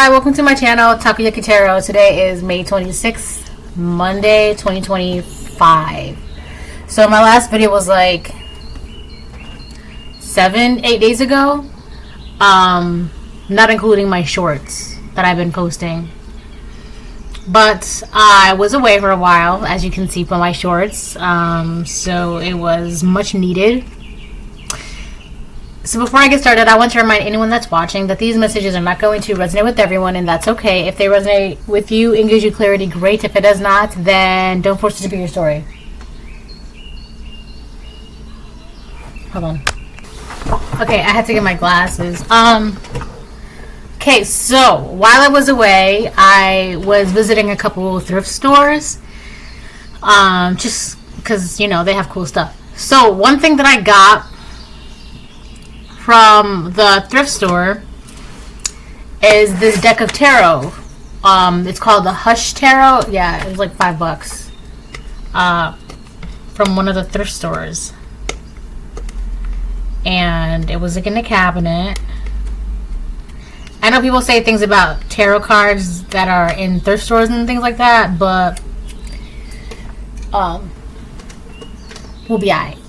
Hi, welcome to my channel, Takoyaki Tarot. Today is May 26th, Monday, 2025. So my last video was like 7-8 days ago. Not including my shorts that I've been posting. But I was away for a while, as you can see from my shorts. So it was much needed. So before I get started, I want to remind anyone that's watching that these messages are not going to resonate with everyone, and that's okay. If they resonate with you and gives you clarity, great. If it does not, then don't force it to be your story. Hold on. Okay, I had to get my glasses. Okay, so while I was away, I was visiting a couple of thrift stores. Just because, you know, they have cool stuff. So one thing that I got from the thrift store is this deck of tarot. It's called the Hush Tarot. Yeah, it was like $5 from one of the thrift stores, and it was like in the cabinet. I know people say things about tarot cards that are in thrift stores and things like that, but we'll be alright.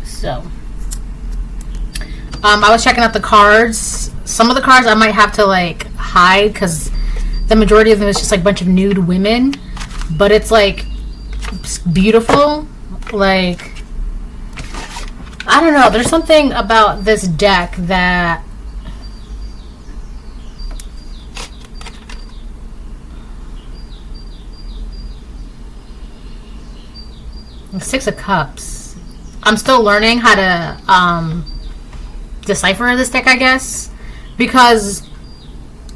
So I was checking out the cards. Some of the cards I might have to like hide because the majority of them is just like a bunch of nude women, but it's like beautiful. Like, I don't know, there's something about this deck that Six of Cups. I'm still learning how to decipher this deck, I guess, because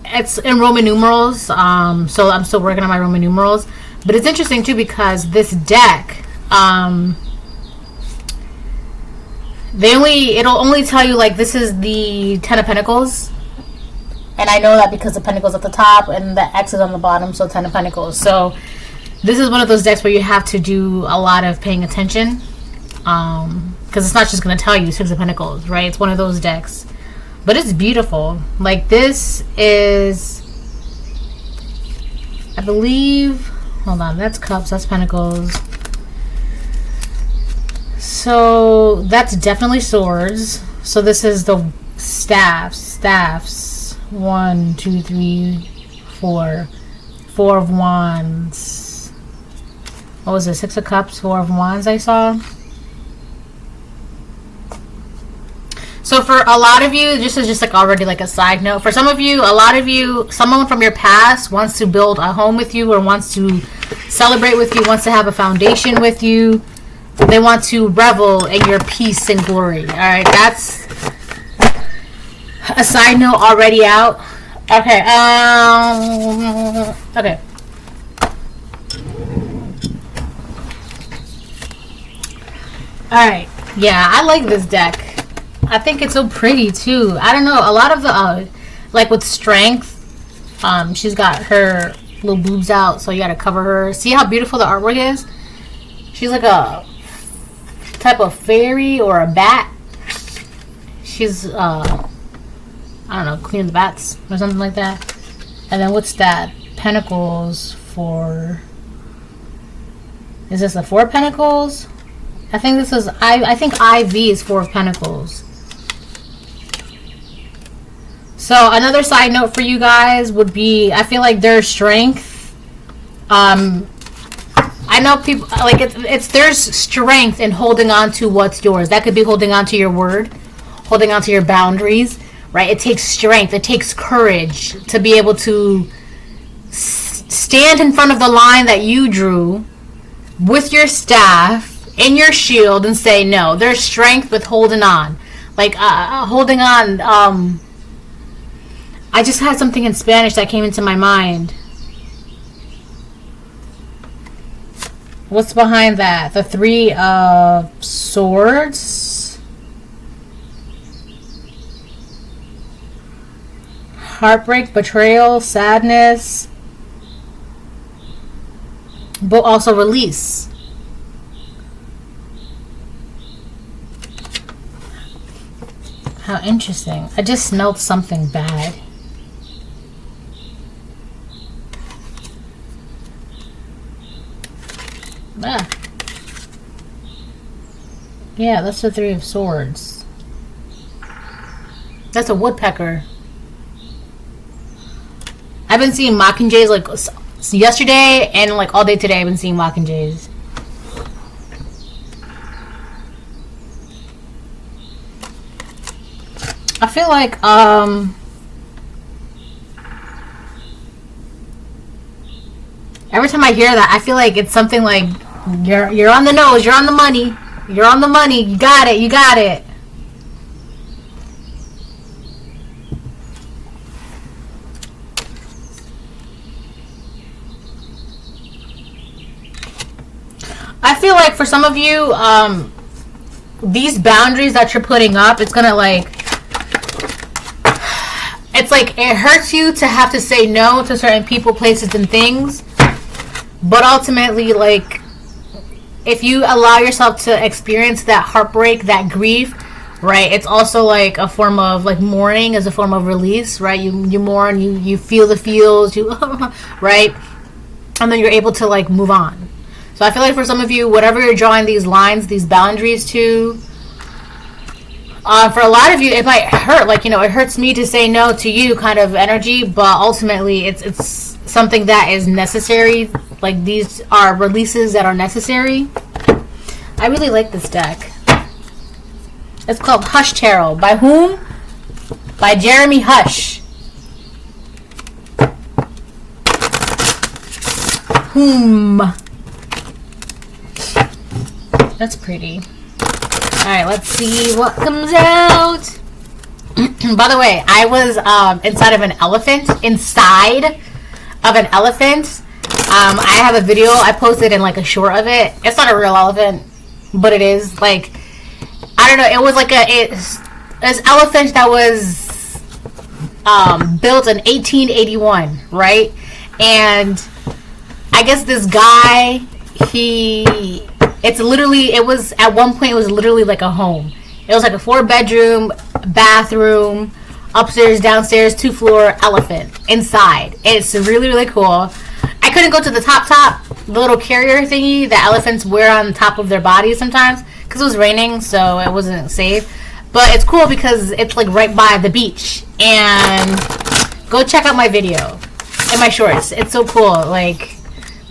it's in Roman numerals. So I'm still working on my Roman numerals, but it's interesting too because this deck, it'll only tell you like this is the Ten of Pentacles, and I know that because the Pentacles at the top and the X is on the bottom, so Ten of Pentacles. So this is one of those decks where you have to do a lot of paying attention, because it's not just going to tell you Six of Pentacles, right? It's one of those decks, but it's beautiful. Like, this is, I believe, hold on, that's Cups, that's Pentacles, so that's definitely Swords. So this is the staffs, 1 2 3 4 of Wands. What was it? Six of Cups, Four of Wands I saw. So for a lot of you, this is just like already like a side note. For some of you, a lot of you, someone from your past wants to build a home with you, or wants to celebrate with you, wants to have a foundation with you. They want to revel in your peace and glory. Alright, that's a side note already out. Okay, okay. Alright, yeah, I like this deck. I think it's so pretty too. I don't know, a lot of the like with strength, she's got her little boobs out, so you gotta cover her. See how beautiful the artwork is? She's like a type of fairy or a bat. She's I don't know, Queen of the Bats or something like that. And then what's that? Pentacles for, is this a Four of Pentacles? I think this is, I think IV is Four of Pentacles. So another side note for you guys would be, I feel like their strength, I know people, like it's there's strength in holding on to what's yours. That could be holding on to your word, holding on to your boundaries, right? It takes strength, it takes courage to be able to stand in front of the line that you drew with your staff in your shield and say no. There's strength with holding on, like holding on. I just had something in Spanish that came into my mind. What's behind that? The Three of Swords, heartbreak, betrayal, sadness, but also release. How interesting. I just smelled something bad. Yeah, that's the Three of Swords. That's a woodpecker. I've been seeing mockingjays like yesterday and like all day today. I've been seeing mockingjays. I feel like every time I hear that, I feel like it's something like you're on the nose, you're on the money, you're on the money, you got it, you got it. I feel like for some of you, these boundaries that you're putting up, it's gonna like, it's like it hurts you to have to say no to certain people, places, and things. But ultimately, like, if you allow yourself to experience that heartbreak, that grief, right, it's also like a form of like mourning, as a form of release, right? You mourn, you feel the feels, you right, and then you're able to like move on. So I feel like for some of you, whatever you're drawing these lines, these boundaries to, for a lot of you, it might hurt. Like, you know, it hurts me to say no to you kind of energy, but ultimately it's something that is necessary. Like, these are releases that are necessary. I really like this deck. It's called Hush Tarot. By whom? By Jeremy Hush. That's pretty. Alright, let's see what comes out. By the way, I was inside of an elephant. I have a video I posted in like a short of it. It's not a real elephant, but it is. Like, I don't know. It was like this elephant that was built in 1881, right? And I guess this guy, it was at one point, it was literally like a home. It was like a 4-bedroom, bathroom, upstairs, downstairs, 2-floor elephant inside. It's really, really cool. I couldn't go to the top, the little carrier thingy that elephants wear on top of their bodies sometimes, because it was raining, so it wasn't safe. But it's cool because it's like right by the beach. And go check out my video in my shorts. It's so cool. Like,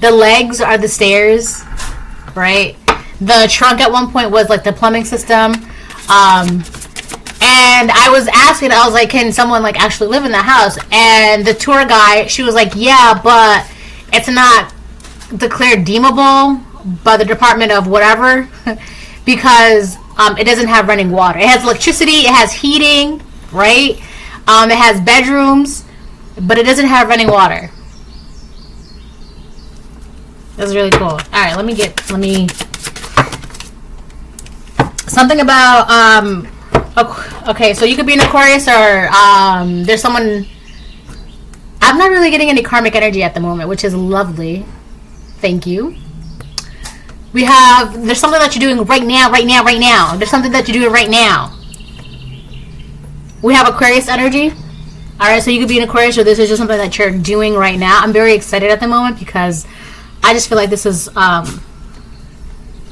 the legs are the stairs, right? The trunk at one point was like the plumbing system. And I was asking, I was like, can someone like actually live in the house? And the tour guy, she was like, yeah, but it's not declared deemable by the Department of whatever because it doesn't have running water. It has electricity, it has heating, right? It has bedrooms, but it doesn't have running water. That's really cool. All right, let me something about okay, so you could be an Aquarius, or there's someone. I'm not really getting any karmic energy at the moment, which is lovely. Thank you. There's something that you're doing right now. There's something that you're doing right now. We have Aquarius energy. Alright, so you could be an Aquarius, or this is just something that you're doing right now. I'm very excited at the moment because I just feel like this is a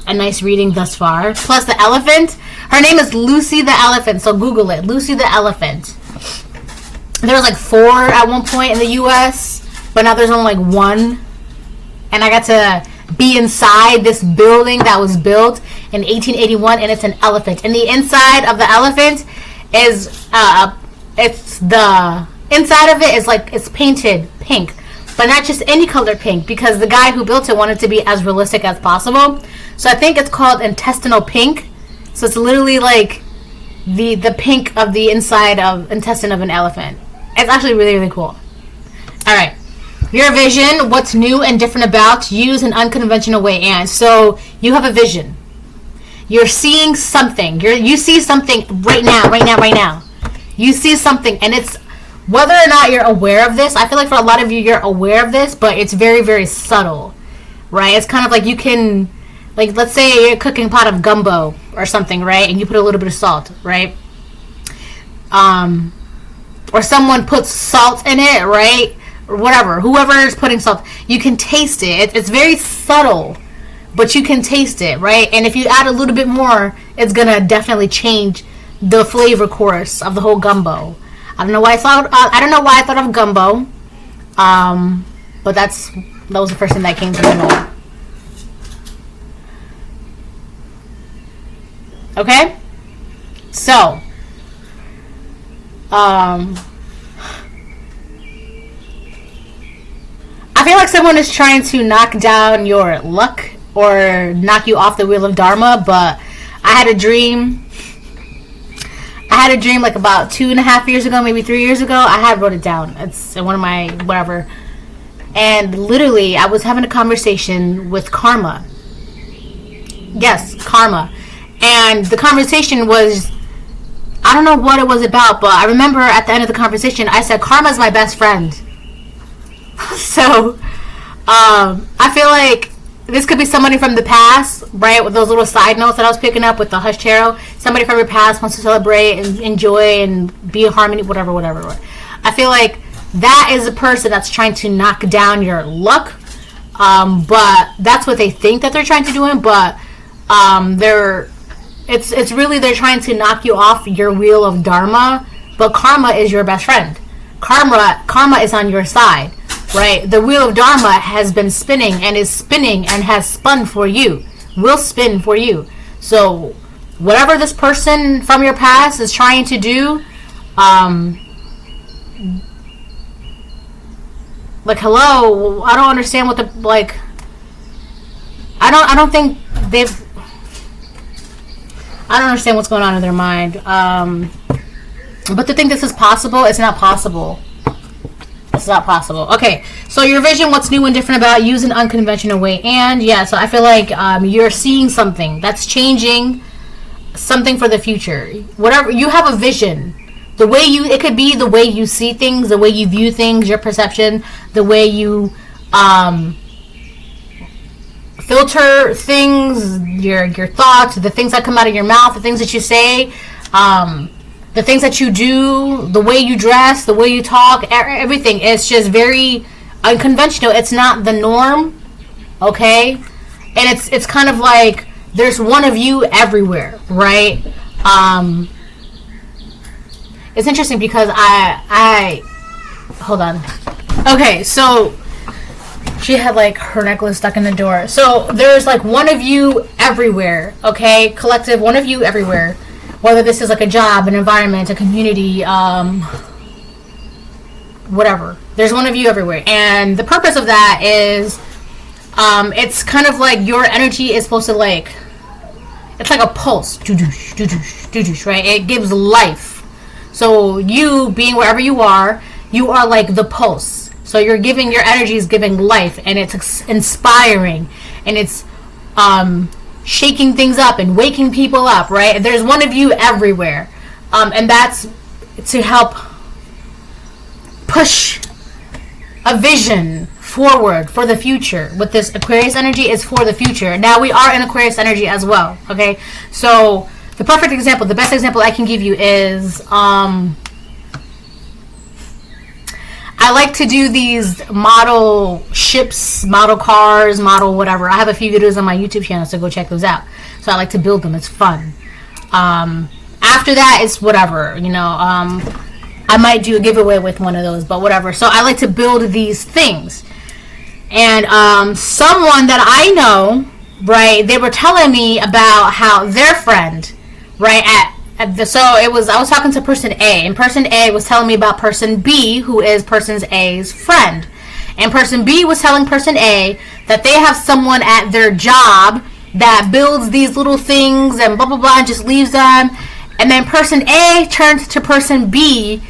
nice reading thus far. Plus the elephant. Her name is Lucy the Elephant, so Google it. Lucy the Elephant. There was like 4 at one point in the U.S., but now there's only like 1. And I got to be inside this building that was built in 1881, and it's an elephant. And the inside of the elephant is, the inside of it is like, it's painted pink. But not just any color pink, because the guy who built it wanted to be as realistic as possible. So I think it's called intestinal pink. So it's literally like the pink of the inside of intestine of an elephant. It's actually really, really cool. Alright. Your vision, what's new and different about, use an unconventional way. And so you have a vision. You're seeing something. You see something right now. You see something, and it's whether or not you're aware of this. I feel like for a lot of you, you're aware of this, but it's very, very subtle, right? It's kind of like you can, like, let's say you're cooking a pot of gumbo or something, right? And you put a little bit of salt, right? Or someone puts salt in it, right? Or whatever. Whoever is putting salt, you can taste it. It's very subtle, but you can taste it, right? And if you add a little bit more, it's gonna definitely change the flavor course of the whole gumbo. I don't know why I thought of gumbo, but that was the first thing that came to my mind. Okay, so I feel like someone is trying to knock down your luck or knock you off the wheel of Dharma, but I had a dream like about 2.5 years ago, maybe 3 years ago. I wrote it down. It's in one of my whatever. And literally, I was having a conversation with Karma. Yes, Karma. And the conversation was, I don't know what it was about, but I remember at the end of the conversation, I said, Karma's my best friend. So, I feel like this could be somebody from the past, right? With those little side notes that I was picking up with the Hush Tarot. Somebody from your past wants to celebrate and enjoy and be in harmony, whatever. I feel like that is a person that's trying to knock down your luck. But that's what they think that they're trying to do. But it's really they're trying to knock you off your wheel of Dharma. But Karma is your best friend. Karma is on your side. Right, the wheel of Dharma has been spinning and is spinning and has spun for you. Will spin for you. So, whatever this person from your past is trying to do, like, hello, I don't understand what I don't think they've. I don't understand what's going on in their mind. But to think this is possible, it's not possible. It's not possible. Okay, so your vision, what's new and different about use an unconventional way. And yeah, so I feel like you're seeing something that's changing, something for the future. Whatever, you have a vision. It could be the way you see things, the way you view things, your perception, the way you filter things, your thoughts, the things that come out of your mouth, the things that you say, the things that you do, the way you dress, the way you talk, everything. It's just very unconventional. It's not the norm, okay? And it's kind of like there's one of you everywhere, right? It's interesting because I hold on. Okay, so she had like her necklace stuck in the door. So there's like one of you everywhere, okay? Collective, one of you everywhere. Whether this is like a job, an environment, a community, whatever. There's one of you everywhere. And the purpose of that is, it's kind of like your energy is supposed to like, it's like a pulse. Doo-doosh, doo-doosh, doo-doosh, right? It gives life. So you being wherever you are like the pulse. So your energy is giving life, and it's inspiring, and it's, shaking things up and waking people up, right? There's one of you everywhere. And that's to help push a vision forward for the future. With this Aquarius energy is for the future. Now we are in Aquarius energy as well, okay? So the perfect example, the best example I can give you is I like to do these model ships, model cars, model whatever. I have a few videos on my YouTube channel, so go check those out. So I like to build them. It's fun. After that, it's whatever. I might do a giveaway with one of those, but whatever. So I like to build these things. And someone that I know, right, they were telling me about how their friend, right, I was talking to person A, and person A was telling me about person B, who is person A's friend. And person B was telling person A that they have someone at their job that builds these little things and blah, blah, blah, and just leaves them. And then person A turned to person B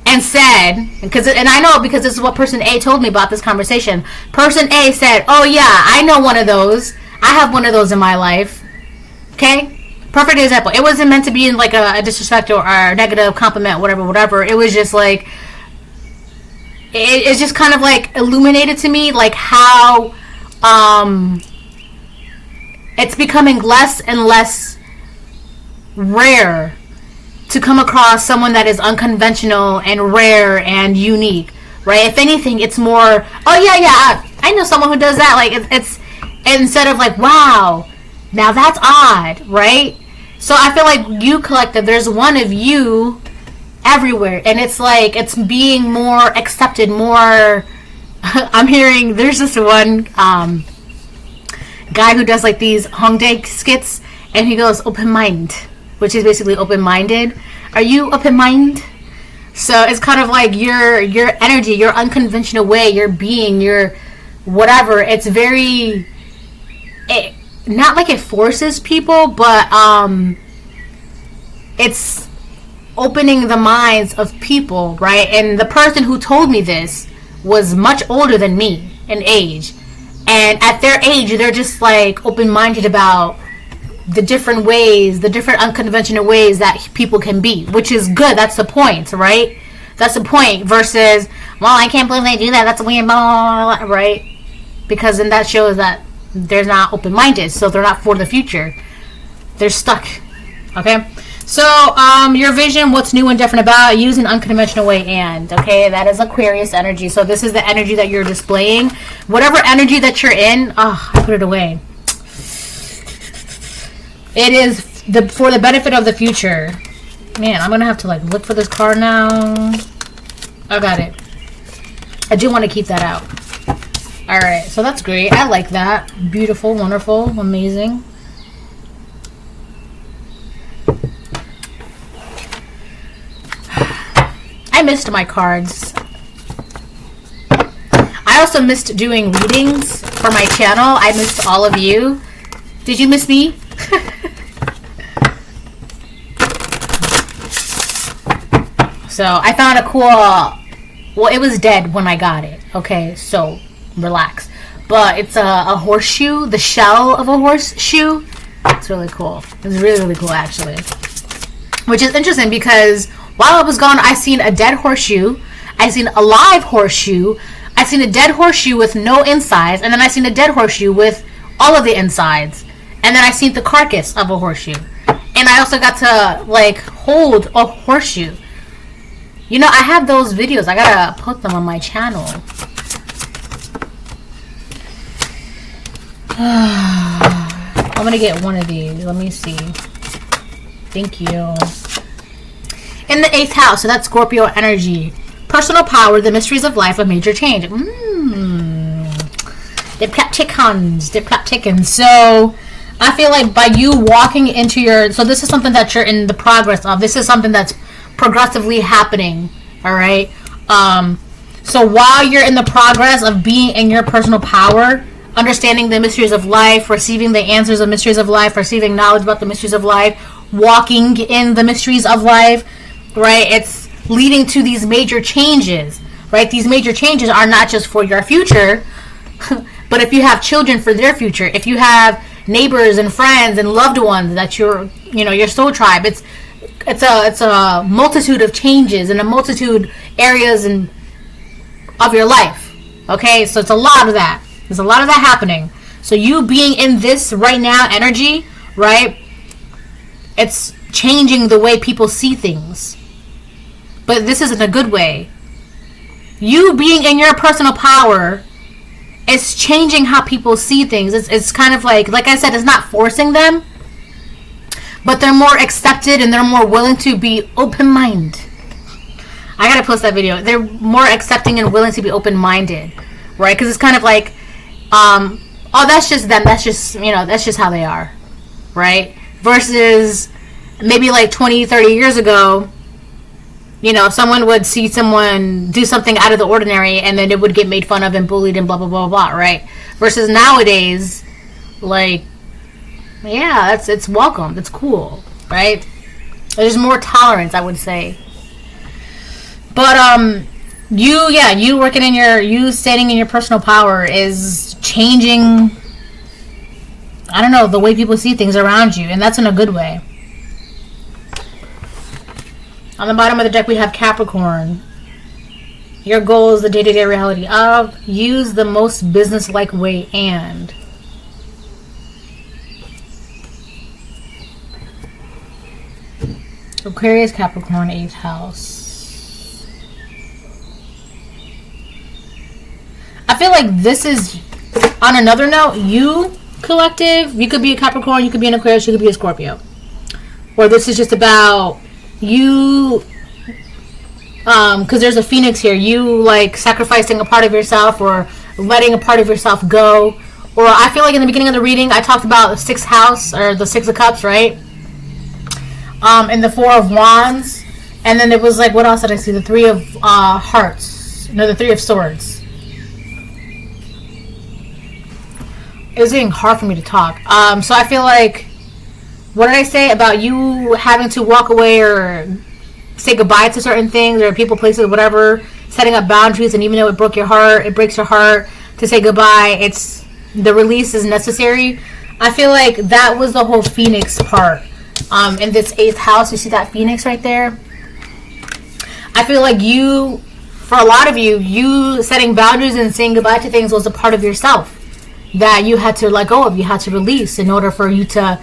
and said, and I know because this is what person A told me about this conversation. Person A said, oh yeah, I know one of those. I have one of those in my life. Okay? Perfect example. It wasn't meant to be in like a disrespect or a negative compliment, whatever. It was just like, it's just kind of like illuminated to me like how it's becoming less and less rare to come across someone that is unconventional and rare and unique, right? If anything, it's more, oh yeah, I know someone who does that. Like instead of like, wow, now that's odd, right? So I feel like you collective, there's one of you everywhere, and it's like it's being more accepted, more. I'm hearing there's this one guy who does like these Hongdae skits, and he goes open mind, which is basically open minded. Are you open mind? So it's kind of like your energy, your unconventional way, your being, your whatever. It's very, not like it forces people, but it's opening the minds of people, right? And the person who told me this was much older than me in age, and at their age they're just like open-minded about the different ways, the different unconventional ways that people can be, which is good. That's the point, right? That's the point. Versus, well, I can't believe they do that, that's weird, blah, blah, blah, right? Because then that shows that they're not open-minded, so they're not for the future, they're stuck. Okay, so your vision, what's new and different about it, use an unconventional way, and okay, that is Aquarius energy. So this is the energy that you're displaying, whatever energy that you're in. I put it away. It is for the benefit of the future. Man, I'm gonna have to like look for this card now. I got it. I do want to keep that out. All right, so that's great. I like that. Beautiful, wonderful, amazing. I missed my cards. I also missed doing readings for my channel. I missed all of you. Did you miss me? So I found a cool, well, it was dead when I got it. Okay, so relax. But it's a horseshoe, the shell of a horseshoe. It's really cool. It's really, really cool, actually. Which is interesting because while I was gone, I seen a dead horseshoe. I seen a live horseshoe. I seen a dead horseshoe with no insides. And then I seen a dead horseshoe with all of the insides. And then I seen the carcass of a horseshoe. And I also got to, like, hold a horseshoe. You know, I have those videos. I gotta put them on my channel. I'm gonna get one of these. Let me see. Thank you. In the 8th house, so that's Scorpio energy. Personal power, the mysteries of life, a major change. Diplomaticons. So I feel like by you walking into your, so this is something that you're in the progress of. This is something that's progressively happening. All right. So while you're in the progress of being in your personal power, understanding the mysteries of life, receiving the answers of mysteries of life, receiving knowledge about the mysteries of life, walking in the mysteries of life, right? It's leading to these major changes, right? These major changes are not just for your future, but if you have children, for their future, if you have neighbors and friends and loved ones that your soul tribe, it's a multitude of changes in a multitude areas of your life. Okay, so it's a lot of that. There's a lot of that happening. So you being in this right now energy, right? It's changing the way people see things. But this isn't a good way. You being in your personal power, it's changing how people see things. It's kind of like I said, it's not forcing them, but they're more accepted and they're more willing to be open-minded. I gotta post that video. They're more accepting and willing to be open-minded, right? Because it's kind of like, oh, that's just them. That's just, that's just how they are, right? Versus maybe like 20, 30 years ago, someone would see someone do something out of the ordinary and then it would get made fun of and bullied and blah, blah, blah, blah, right? Versus nowadays, like, yeah, it's welcome. It's cool, right? There's more tolerance, I would say. But, you working in you standing in your personal power is changing, I don't know, the way people see things around you. And that's in a good way. On the bottom of the deck, we have Capricorn. Your goal is the day-to-day reality of use the most business-like way and Aquarius, Capricorn, 8th house. I feel like this is on another note, you collective, you could be a Capricorn, you could be an Aquarius, you could be a Scorpio. Or this is just about you, because there's a Phoenix here, you like sacrificing a part of yourself or letting a part of yourself go. Or I feel like in the beginning of the reading, I talked about the 6th house, or the 6 of Cups, right? And the 4 of Wands. And then it was like, what else did I see? The 3 of Hearts. No, the 3 of Swords. It was getting hard for me to talk. So I feel like, what did I say about you having to walk away or say goodbye to certain things or people, places, whatever, setting up boundaries, and even though it breaks your heart to say goodbye, it's the release is necessary. I feel like that was the whole Phoenix part. In this 8th house, you see that Phoenix right there? I feel like you, for a lot of you, you setting boundaries and saying goodbye to things was a part of yourself that you had to let go of, you had to release in order for you to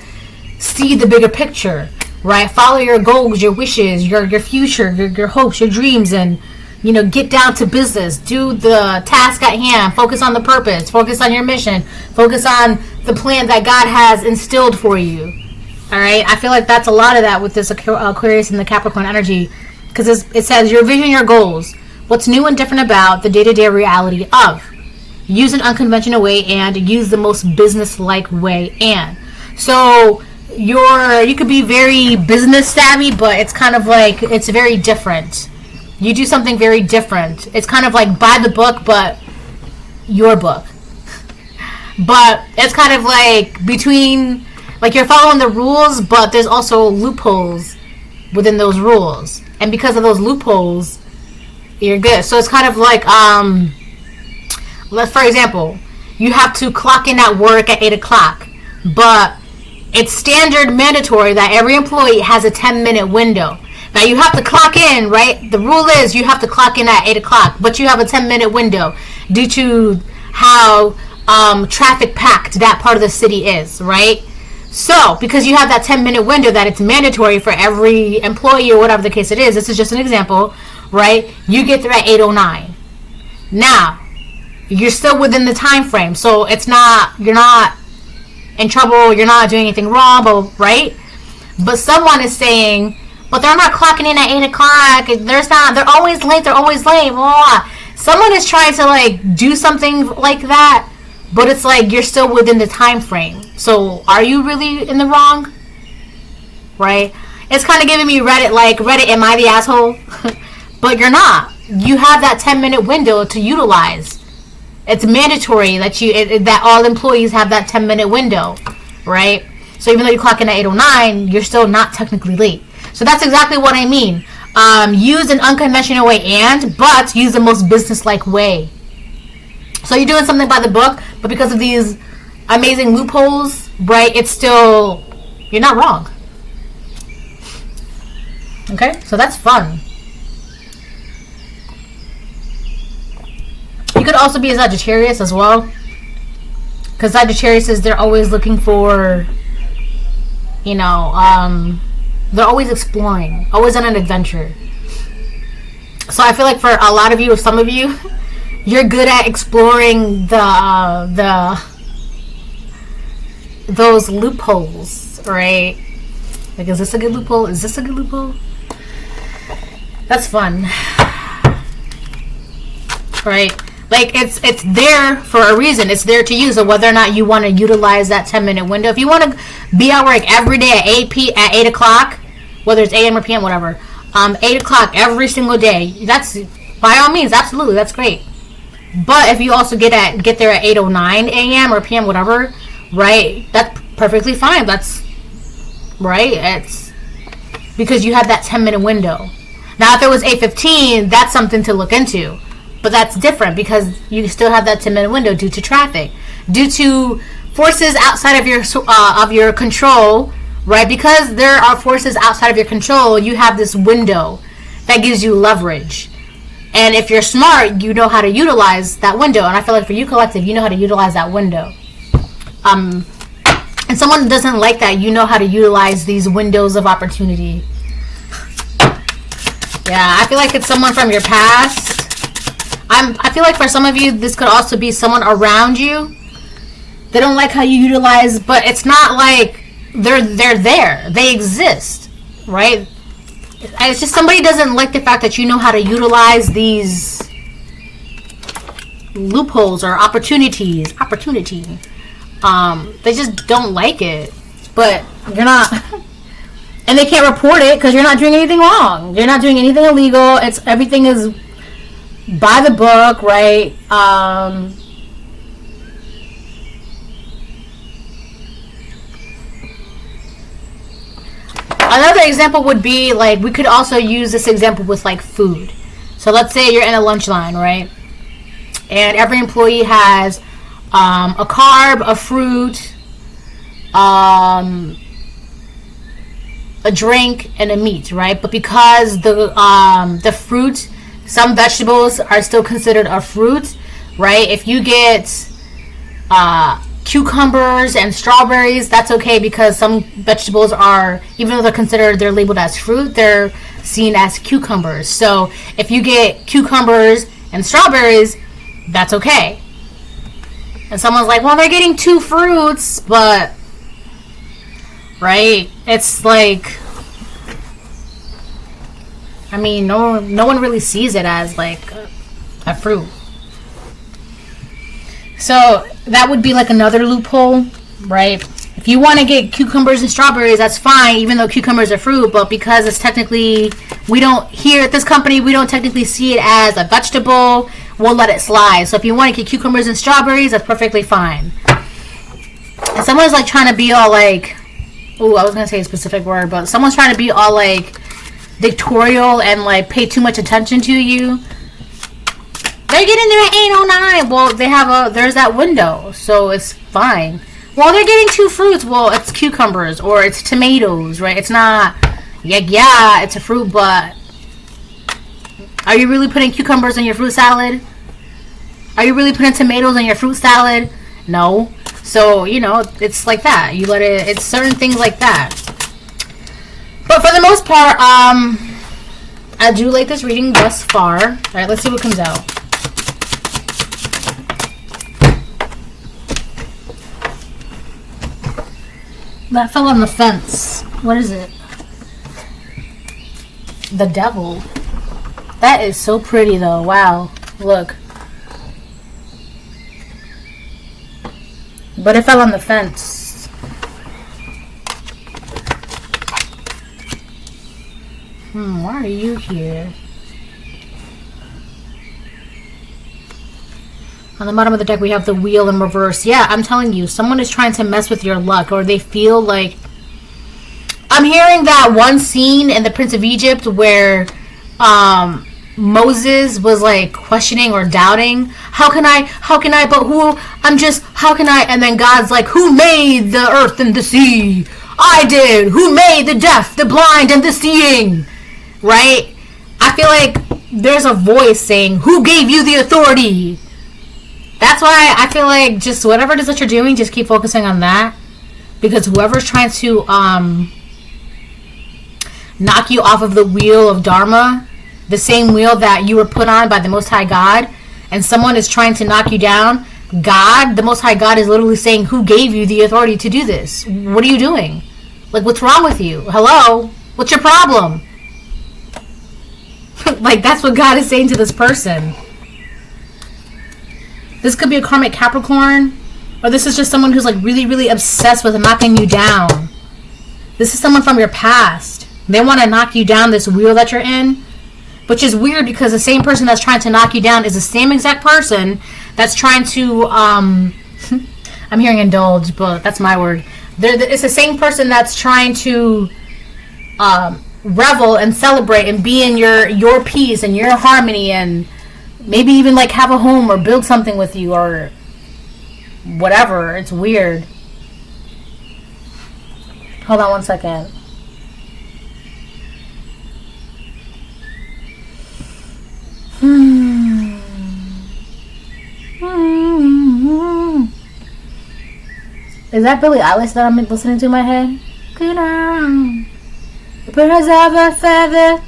see the bigger picture, right? Follow your goals, your wishes, your future, your hopes, your dreams, and, you know, get down to business. Do the task at hand. Focus on the purpose. Focus on your mission. Focus on the plan that God has instilled for you. All right? I feel like that's a lot of that with this Aquarius and the Capricorn energy, because it says your vision, your goals, what's new and different about the day-to-day reality of. Use an unconventional way and use the most business-like way and. So you could be very business savvy, but it's kind of like it's very different. You do something very different. It's kind of like by the book, but your book. But it's kind of like between, like you're following the rules, but there's also loopholes within those rules. And because of those loopholes, you're good. So it's kind of like, for example, you have to clock in at work at 8 o'clock, but it's standard mandatory that every employee has a 10-minute window. Now you have to clock in, right? The rule is you have to clock in at 8 o'clock, but you have a 10-minute window due to how traffic packed that part of the city is, right? So because you have that 10-minute window that it's mandatory for every employee or whatever the case it is, this is just an example, right? You get there at 8:09. Now, you're still within the time frame, so you're not in trouble, you're not doing anything wrong, but right? But someone is saying, but they're not clocking in at 8 o'clock. They're always late. Blah. Someone is trying to like do something like that, but it's like you're still within the time frame. So are you really in the wrong? Right? It's kind of giving me Reddit, am I the asshole? But you're not. You have that 10-minute window to utilize. It's mandatory that all employees have that 10-minute window, right? So even though you clock in at 8:09, you're still not technically late. So that's exactly what I mean. Use an unconventional way but use the most business-like way. So you're doing something by the book, but because of these amazing loopholes, right, it's still, you're not wrong. Okay? So that's fun. You could also be a Sagittarius as well. Because Sagittarius, they're always looking for, they're always exploring, always on an adventure. So I feel like for a lot of you, or some of you, you're good at exploring those loopholes, right? Like, is this a good loophole? Is this a good loophole? That's fun, right? Like, it's there for a reason. It's there to use. So whether or not you want to utilize that 10-minute window, if you want to be at work every day at 8 o'clock, whether it's AM or PM, whatever, 8 o'clock every single day, that's by all means, absolutely, that's great. But if you also get there at 8:09 AM or PM, whatever, right, that's perfectly fine. That's right. It's because you have that 10-minute window. Now, if it was 8:15, that's something to look into. But that's different because you still have that 10-minute window due to traffic, due to forces outside of your control, right? Because there are forces outside of your control, you have this window that gives you leverage. And if you're smart, you know how to utilize that window. And I feel like for you, collective, you know how to utilize that window. And someone that doesn't like that, you know how to utilize these windows of opportunity. Yeah, I feel like it's someone from your past. I feel like for some of you, this could also be someone around you They don't like how you utilize, but it's not like they're there. They exist, right? It's just somebody doesn't like the fact that you know how to utilize these loopholes or opportunity. They just don't like it. But you're not, and they can't report it because you're not doing anything wrong. You're not doing anything illegal. It's everything is by the book, right? Another example would be, like, we could also use this example with, like, food. So let's say you're in a lunch line, right? And every employee has a carb, a fruit, a drink, and a meat, right? But because the fruit, some vegetables are still considered a fruit, right? If you get cucumbers and strawberries, that's okay, because some vegetables are, even though they're labeled as fruit, they're seen as cucumbers. So if you get cucumbers and strawberries, that's okay. And someone's like, well, they're getting 2 fruits, but right, it's like, I mean, no one really sees it as like a fruit. So that would be like another loophole, right? If you want to get cucumbers and strawberries, that's fine, even though cucumbers are fruit, but because it's technically, we don't, here at this company, we don't technically see it as a vegetable, we'll let it slide. So if you want to get cucumbers and strawberries, that's perfectly fine. And someone's like trying to be all like, ooh, I was going to say a specific word, but someone's trying to be all like dictatorial and like pay too much attention to you. They're getting there at 8:09. Well, there's that window, so it's fine. Well, they're getting 2 fruits. Well, it's cucumbers or it's tomatoes, right? It's not, yeah, it's a fruit, but are you really putting cucumbers in your fruit salad? Are you really putting tomatoes in your fruit salad? No. So, it's like that. You let it, it's certain things like that. But for the most part, I do like this reading thus far. All right, let's see what comes out. That fell on the fence. What is it? The devil. That is so pretty, though. Wow. Look. But it fell on the fence. Why are you here? On the bottom of the deck, we have the wheel in reverse. Yeah, I'm telling you, someone is trying to mess with your luck, or they feel like... I'm hearing that one scene in The Prince of Egypt where Moses was like questioning or doubting, how can I, but who, how can I, and then God's like, who made the earth and the sea? I did. Who made the deaf, the blind, and the seeing? Right? I feel like there's a voice saying, who gave you the authority? That's why I feel like just whatever it is that you're doing, just keep focusing on that. Because whoever's trying to knock you off of the wheel of Dharma, the same wheel that you were put on by the Most High God, and someone is trying to knock you down, God, the Most High God, is literally saying, who gave you the authority to do this? What are you doing? Like, what's wrong with you? Hello? What's your problem? Like, that's what God is saying to this person. This could be a karmic Capricorn, or this is just someone who's like really, really obsessed with knocking you down. This is someone from your past. They want to knock you down this wheel that you're in, which is weird because the same person that's trying to knock you down is the same exact person that's trying to, I'm hearing indulge, but that's my word. It's the same person that's trying to revel and celebrate and be in your peace and your harmony, and maybe even like have a home or build something with you or whatever. It's weird. Hold on one second. Is that Billie Eilish that I'm listening to in my head? Feather.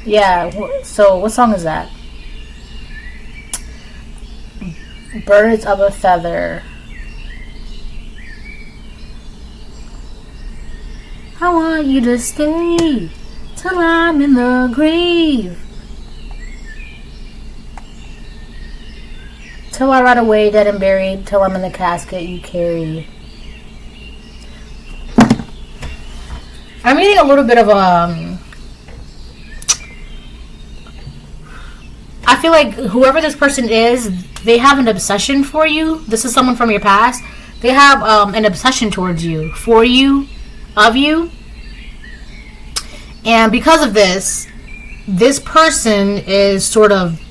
Yeah, so what song is that? Birds of a feather. I want you to stay till I'm in the grave. Till I rot away, dead and buried. Till I'm in the casket you carry. I'm reading a little bit of I feel like whoever this person is, they have an obsession for you. This is someone from your past. They have an obsession towards you, for you, of you. And because of this person is sort of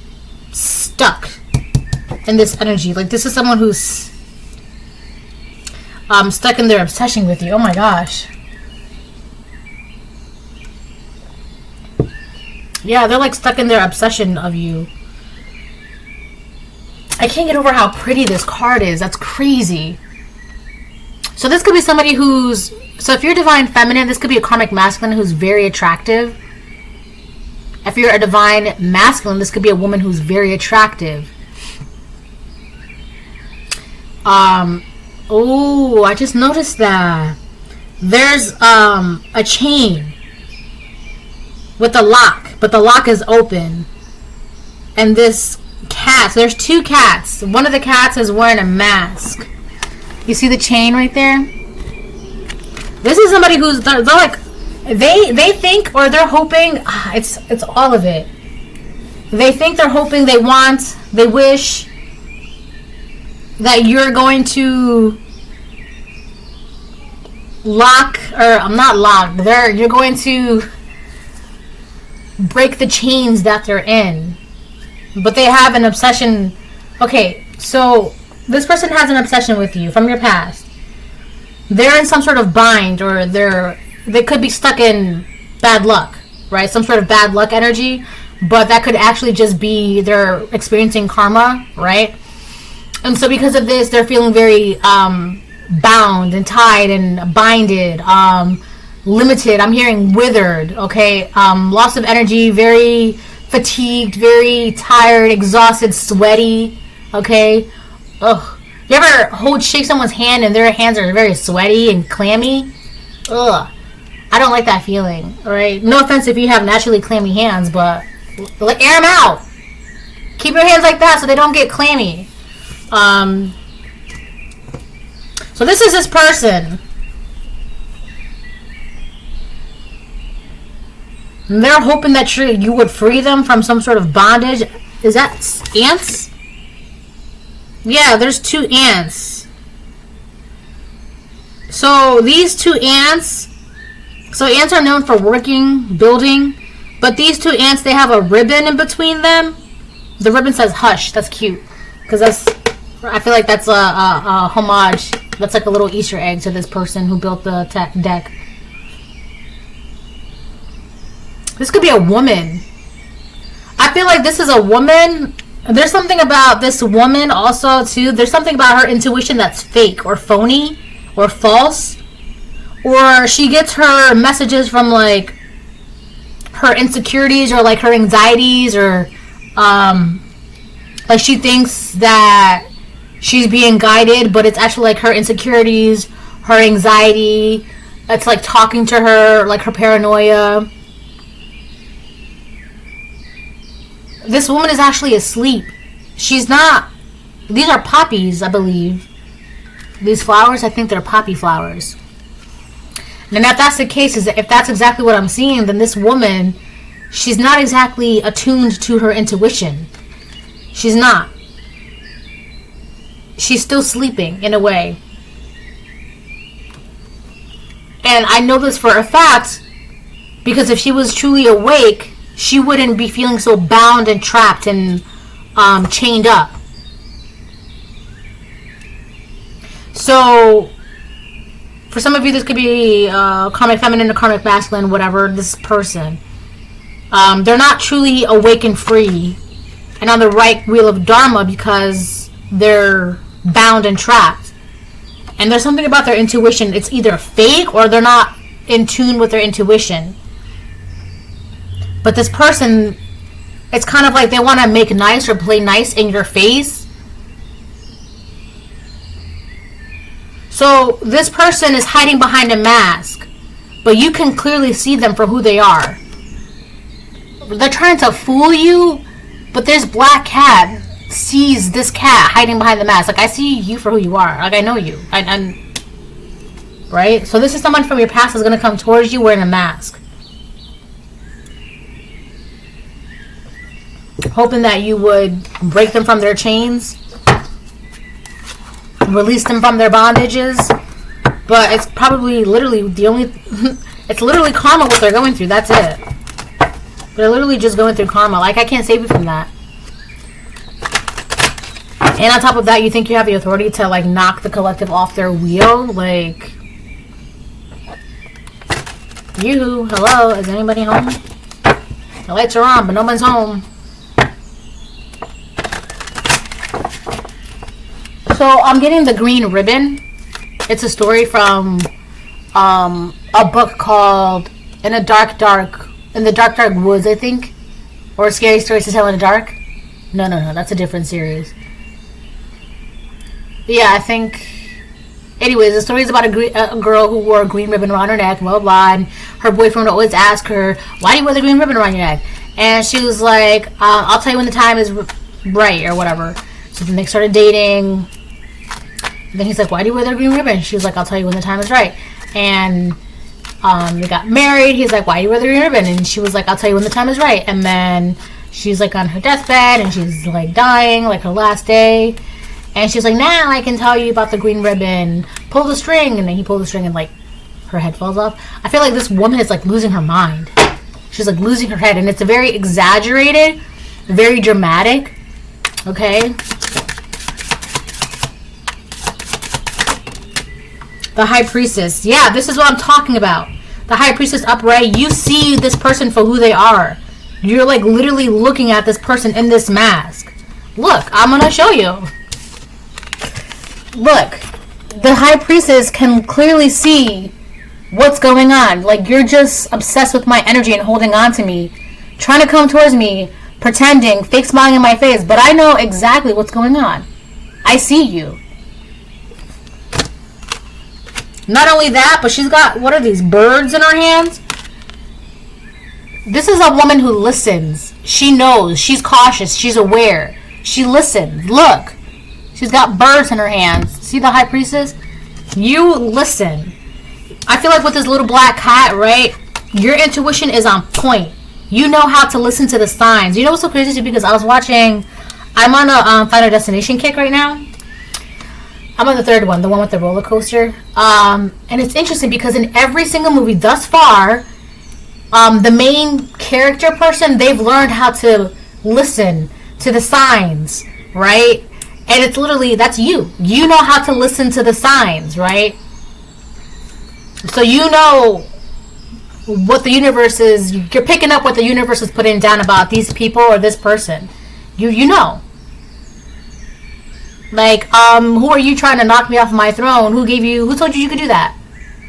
stuck in this energy. Like, this is someone who's stuck in their obsession with you. Oh my gosh. Yeah, they're like stuck in their obsession of you. I can't get over how pretty this card is. That's crazy. So this could be somebody who's... So if you're divine feminine, this could be a karmic masculine who's very attractive. If you're a divine masculine, this could be a woman who's very attractive. Oh, I just noticed that. There's a chain with a lock, but the lock is open. And this cat, so there's two cats. One of the cats is wearing a mask. You see the chain right there? This is somebody who's, they're like, they think, or they're hoping, it's all of it. They think, they're hoping, they want, they wish that you're going to you're going to break the chains that they're in. But they have an obsession. Okay, so this person has an obsession with you from your past. They're in some sort of bind, or they could be stuck in bad luck, right? Some sort of bad luck energy, but that could actually just be they're experiencing karma, right? And so because of this, they're feeling very bound and tied and binded, limited. I'm hearing withered, okay? Loss of energy, very fatigued, very tired, exhausted, sweaty, okay? Ugh. You ever shake someone's hand and their hands are very sweaty and clammy? Ugh. I don't like that feeling, alright? No offense if you have naturally clammy hands, but like, air them out. Keep your hands like that so they don't get clammy. So this is this person. And they're hoping that you would free them from some sort of bondage. Is that ants? Yeah, there's two ants. So these two ants, so ants are known for working, building, but these two ants, they have a ribbon in between them. The ribbon says hush. That's cute. Because I feel like that's a homage. That's like a little Easter egg to this person who built the deck. This could be a woman. I feel like this is a woman. There's something about this woman also, too. There's something about her intuition that's fake or phony or false. Or she gets her messages from, like, her insecurities or, like, her anxieties or, like, she thinks that she's being guided, but it's actually, like, her insecurities, her anxiety. It's, like, talking to her, like, her paranoia. This woman is actually asleep. She's not... These are poppies, I believe. These flowers, I think they're poppy flowers. And if that's the case, if that's exactly what I'm seeing, then this woman, she's not exactly attuned to her intuition. She's not. She's still sleeping, in a way. And I know this for a fact, because if she was truly awake, she wouldn't be feeling so bound and trapped and chained up. So, for some of you, this could be karmic feminine or karmic masculine, whatever, this person. They're not truly awake and free and on the right wheel of Dharma because they're bound and trapped. And there's something about their intuition. It's either fake or they're not in tune with their intuition. But this person, it's kind of like they want to make nice or play nice in your face. So this person is hiding behind a mask, but you can clearly see them for who they are. They're trying to fool you, but this black cat sees this cat hiding behind the mask. Like, I see you for who you are. Like, I know you. I'm right? So this is someone from your past that's going to come towards you wearing a mask. Hoping that you would break them from their chains. Release them from their bondages. But it's probably literally the only... it's literally karma what they're going through. That's it. They're literally just going through karma. Like, I can't save you from that. And on top of that, you think you have the authority to, like, knock the collective off their wheel? Like... Yoo-hoo, hello, is anybody home? The lights are on, but no one's home. So, I'm getting the green ribbon. It's a story from a book called In the Dark Woods, I think. Or Scary Stories to Tell in the Dark. No, that's a different series. Yeah, I think... Anyways, the story is about a girl who wore a green ribbon around her neck, blah, blah, blah, and her boyfriend would always ask her, why do you wear the green ribbon around your neck? And she was like, I'll tell you when the time is right, or whatever. So then they started dating. And then he's like, why do you wear the green ribbon? She was like, I'll tell you when the time is right. And they got married. He's like, why do you wear the green ribbon? And she was like, I'll tell you when the time is right. And then she's like on her deathbed, and she's like dying, like her last day. And she's like, now I can tell you about the green ribbon. Pull the string. And then he pulled the string and, like, her head falls off. I feel like this woman is, like, losing her mind. She's, like, losing her head. And it's very exaggerated. Very dramatic. Okay? The High Priestess. Yeah, this is what I'm talking about. The High Priestess upright. You see this person for who they are. You're, like, literally looking at this person in this mask. Look, I'm going to show you. Look, the High Priestess can clearly see what's going on. Like, you're just obsessed with my energy and holding on to me, trying to come towards me, pretending, fake smiling in my face, but I know exactly what's going on. I see you. Not only that, but she's got, what are these, birds in her hands? This is a woman who listens. She knows. She's cautious. She's aware. She listens. Look. She's got birds in her hands. See the High Priestess? You listen. I feel like with this little black cat, right? Your intuition is on point. You know how to listen to the signs. You know what's so crazy too? Because I was watching... I'm on a Final Destination kick right now. I'm on the third one. The one with the roller coaster. And it's interesting because in every single movie thus far... the main character person, they've learned how to listen to the signs, right? And it's literally, that's you. You know how to listen to the signs, right? So you know what the universe is, you're picking up what the universe is putting down about these people or this person. You know. Like, who are you trying to knock me off my throne? Who told you could do that?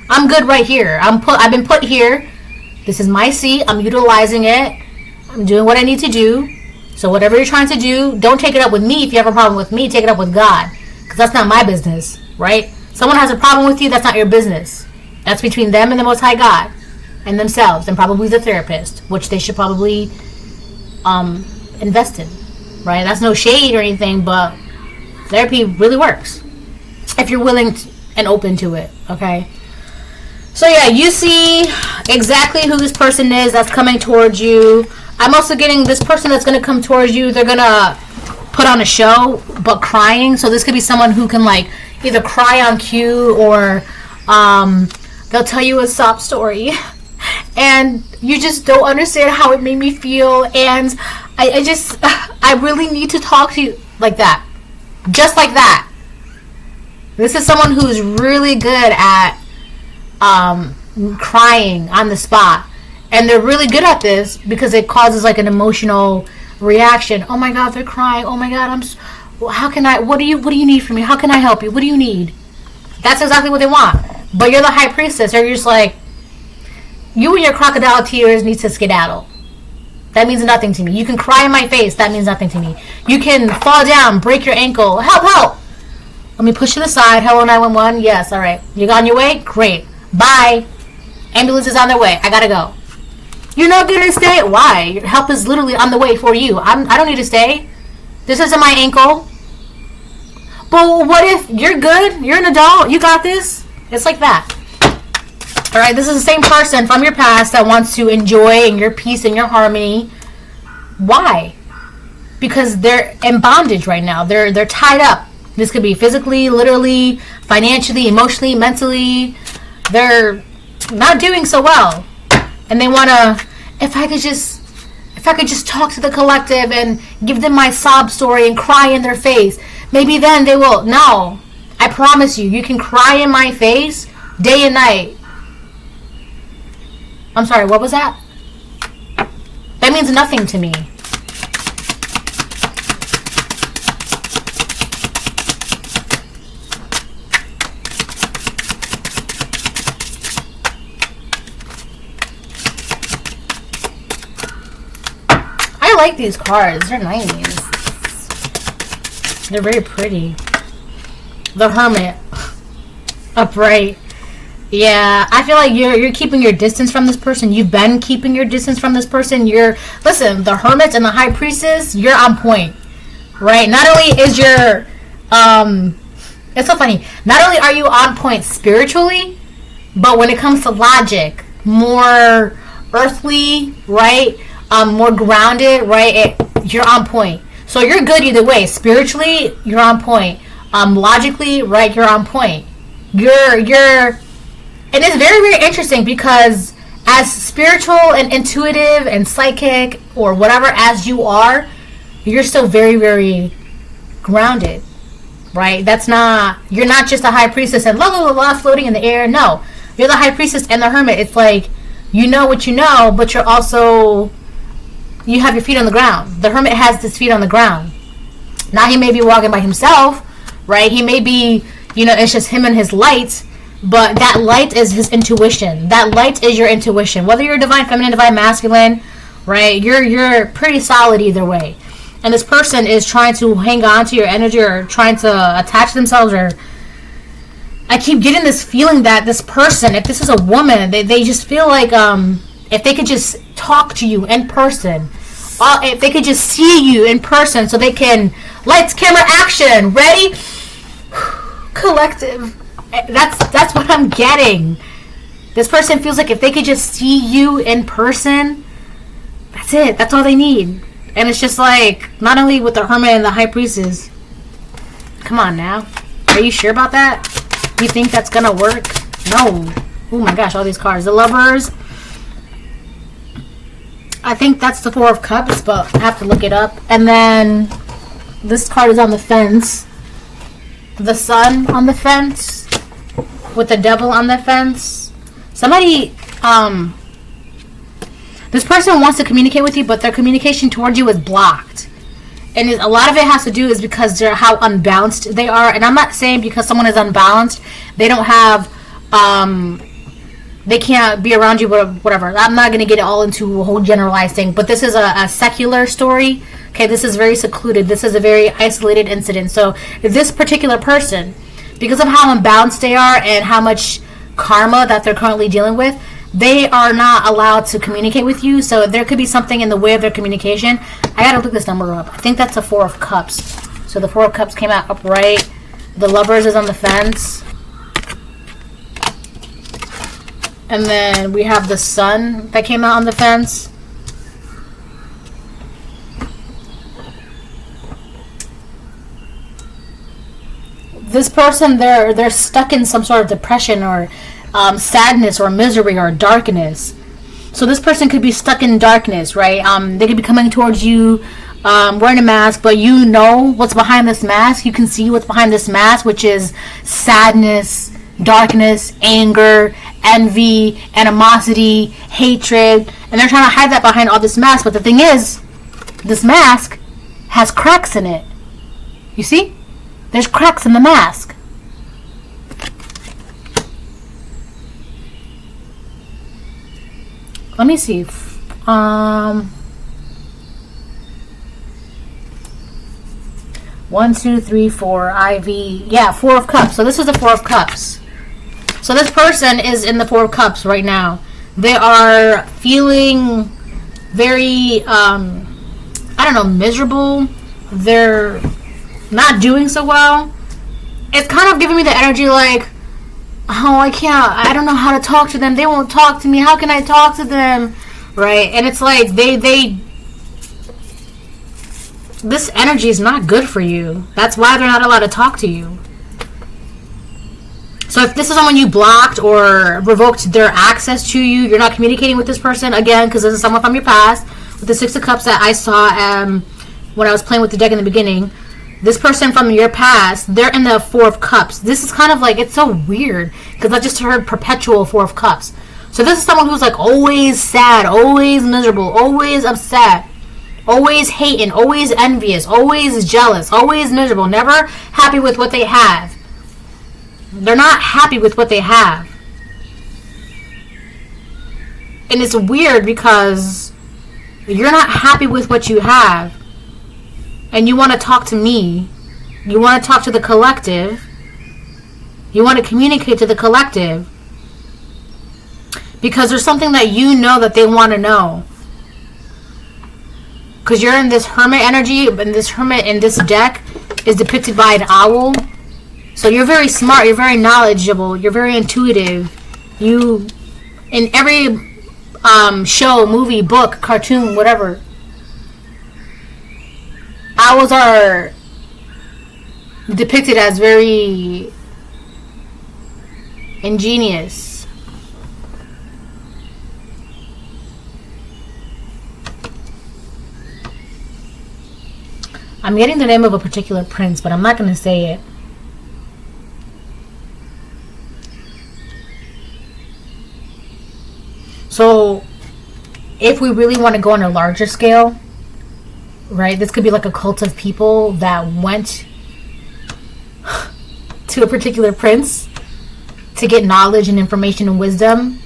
I'm good right here. I've been put here. This is my seat. I'm utilizing it. I'm doing what I need to do. So whatever you're trying to do, don't take it up with me. If you have a problem with me, take it up with God. Because that's not my business, right? Someone has a problem with you, that's not your business. That's between them and the Most High God. And themselves. And probably the therapist. Which they should probably invest in. Right? That's no shade or anything, but therapy really works. If you're willing and open to it, okay? So yeah, you see exactly who this person is that's coming towards you. I'm also getting this person that's going to come towards you. They're going to put on a show, but crying. So this could be someone who can, like, either cry on cue or they'll tell you a sob story. And you just don't understand how it made me feel. And I really need to talk to you like that. Just like that. This is someone who's really good at crying on the spot. And they're really good at this because it causes like an emotional reaction. Oh my God, they're crying. Oh my God, what do you need from me? How can I help you? What do you need? That's exactly what they want. But you're the High Priestess. You're just like, you and your crocodile tears need to skedaddle. That means nothing to me. You can cry in my face. That means nothing to me. You can fall down, break your ankle. Help, help. Let me push to the side. Hello, 911. Yes, all right. You got on your way? Great. Bye. Ambulance is on their way. I gotta go. You're not gonna stay? Why? Your help is literally on the way for you. I don't need to stay. This isn't my ankle. But what if you're good? You're an adult. You got this. It's like that. All right. This is the same person from your past that wants to enjoy in your peace and your harmony. Why? Because they're in bondage right now. They're tied up. This could be physically, literally, financially, emotionally, mentally. They're not doing so well. And they want to, if I could just talk to the collective and give them my sob story and cry in their face, maybe then they will. No, I promise you, you can cry in my face day and night. I'm sorry, what was that? That means nothing to me. I like these cards. They're nice. They're very pretty. The Hermit. Upright. Yeah, I feel like you're keeping your distance from this person. You've been keeping your distance from this person. Listen, the Hermit and the High Priestess, you're on point. Right? Not only is your it's so funny. Not only are you on point spiritually, but when it comes to logic, more earthly, right? More grounded, right? You're on point. So you're good either way. Spiritually, you're on point. Logically, right? You're on point. And it's very, very interesting because as spiritual and intuitive and psychic or whatever as you are, you're still very, very grounded, right? You're not just a High Priestess and la la la la floating in the air. No, you're the High Priestess and the Hermit. It's like, you know what you know, but you're also, you have your feet on the ground. The Hermit has his feet on the ground. Now he may be walking by himself, right? He may be, it's just him and his light, but that light is his intuition. That light is your intuition. Whether you're divine feminine, divine masculine, right? You're pretty solid either way. And this person is trying to hang on to your energy or trying to attach themselves, or I keep getting this feeling that this person, if this is a woman, they just feel like if they could just talk to you in person, if they could just see you in person so they can, lights, camera, action, ready? Collective. That's what I'm getting. This person feels like if they could just see you in person, that's it. That's all they need. And it's just like, not only with the Hermit and the High Priestess. Come on now. Are you sure about that? You think that's gonna work? No. Oh my gosh, all these cards. The Lovers. I think that's the Four of Cups, but I have to look it up. And then this card is on the fence. The Sun on the fence. With the Devil on the fence. Somebody, this person wants to communicate with you, but their communication towards you is blocked. And a lot of it has to do is because they're how unbalanced they are. And I'm not saying because someone is unbalanced, they don't have, they can't be around you, whatever. I'm not going to get it all into a whole generalized thing. But this is a secular story. Okay, this is very secluded. This is a very isolated incident. So this particular person, because of how unbalanced they are and how much karma that they're currently dealing with, they are not allowed to communicate with you. So there could be something in the way of their communication. I gotta look this number up. I think that's the Four of Cups. So the Four of Cups came out upright. The Lovers is on the fence. And then we have the Sun that came out on the fence. This person, they're stuck in some sort of depression or sadness or misery or darkness. So this person could be stuck in darkness, right? They could be coming towards you wearing a mask, but you know what's behind this mask. You can see what's behind this mask, which is sadness, darkness, anger, envy, animosity, hatred. And they're trying to hide that behind all this mask. But the thing is, this mask has cracks in it. You see? There's cracks in the mask. Let me see. 1, 2, 3, 4, IV. Yeah, 4 of Cups. So this is the 4 of Cups. So this person is in the 4 of Cups right now. They are feeling very, miserable. They're not doing so well. It's kind of giving me the energy like, oh, I don't know how to talk to them. They won't talk to me. How can I talk to them? Right? And it's like, this energy is not good for you. That's why they're not allowed to talk to you. So if this is someone you blocked or revoked their access to you, you're not communicating with this person, again, because this is someone from your past, with the 6 of Cups that I saw when I was playing with the deck in the beginning. This person from your past, they're in the 4 of Cups. This is kind of like, it's so weird, because I just heard perpetual 4 of Cups. So this is someone who's like always sad, always miserable, always upset, always hating, always envious, always jealous, always miserable, never happy with what they have. They're not happy with what they have. And it's weird because you're not happy with what you have. And you want to talk to me. You want to talk to the collective. You want to communicate to the collective. Because there's something that you know that they want to know. Because you're in this hermit energy. And this hermit in this deck is depicted by an owl. So you're very smart. You're very knowledgeable. You're very intuitive. You, in every show, movie, book, cartoon, whatever, owls are depicted as very ingenious. I'm getting the name of a particular prince, but I'm not going to say it. So, if we really want to go on a larger scale, right, this could be like a cult of people that went to a particular prince to get knowledge and information and wisdom,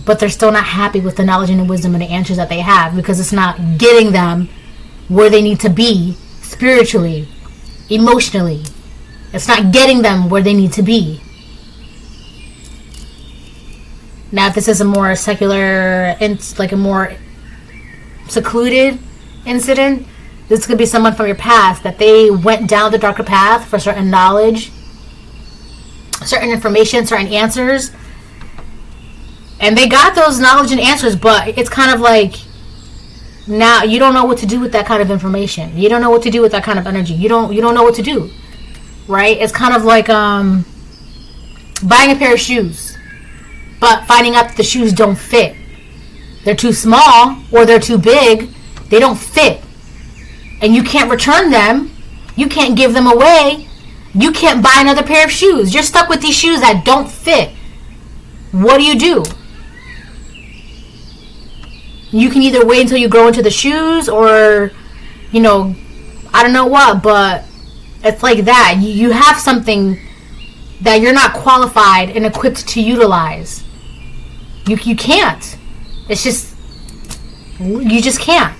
but they're still not happy with the knowledge and the wisdom and the answers that they have, because it's not getting them where they need to be spiritually, emotionally. It's not getting them where they need to be. Now, if this is a more secular, like a more secluded incident, this could be someone from your past that they went down the darker path for certain knowledge, certain information, certain answers, and they got those knowledge and answers, but it's kind of like, now you don't know what to do with that kind of information. You don't know what to do with that kind of energy. You don't know what to do, right? It's kind of like buying a pair of shoes, but finding out that the shoes don't fit. They're too small or they're too big. They don't fit. And you can't return them. You can't give them away. You can't buy another pair of shoes. You're stuck with these shoes that don't fit. What do? You can either wait until you grow into the shoes or, I don't know what, but it's like that. You have something that you're not qualified and equipped to utilize. You can't. It's just, you just can't.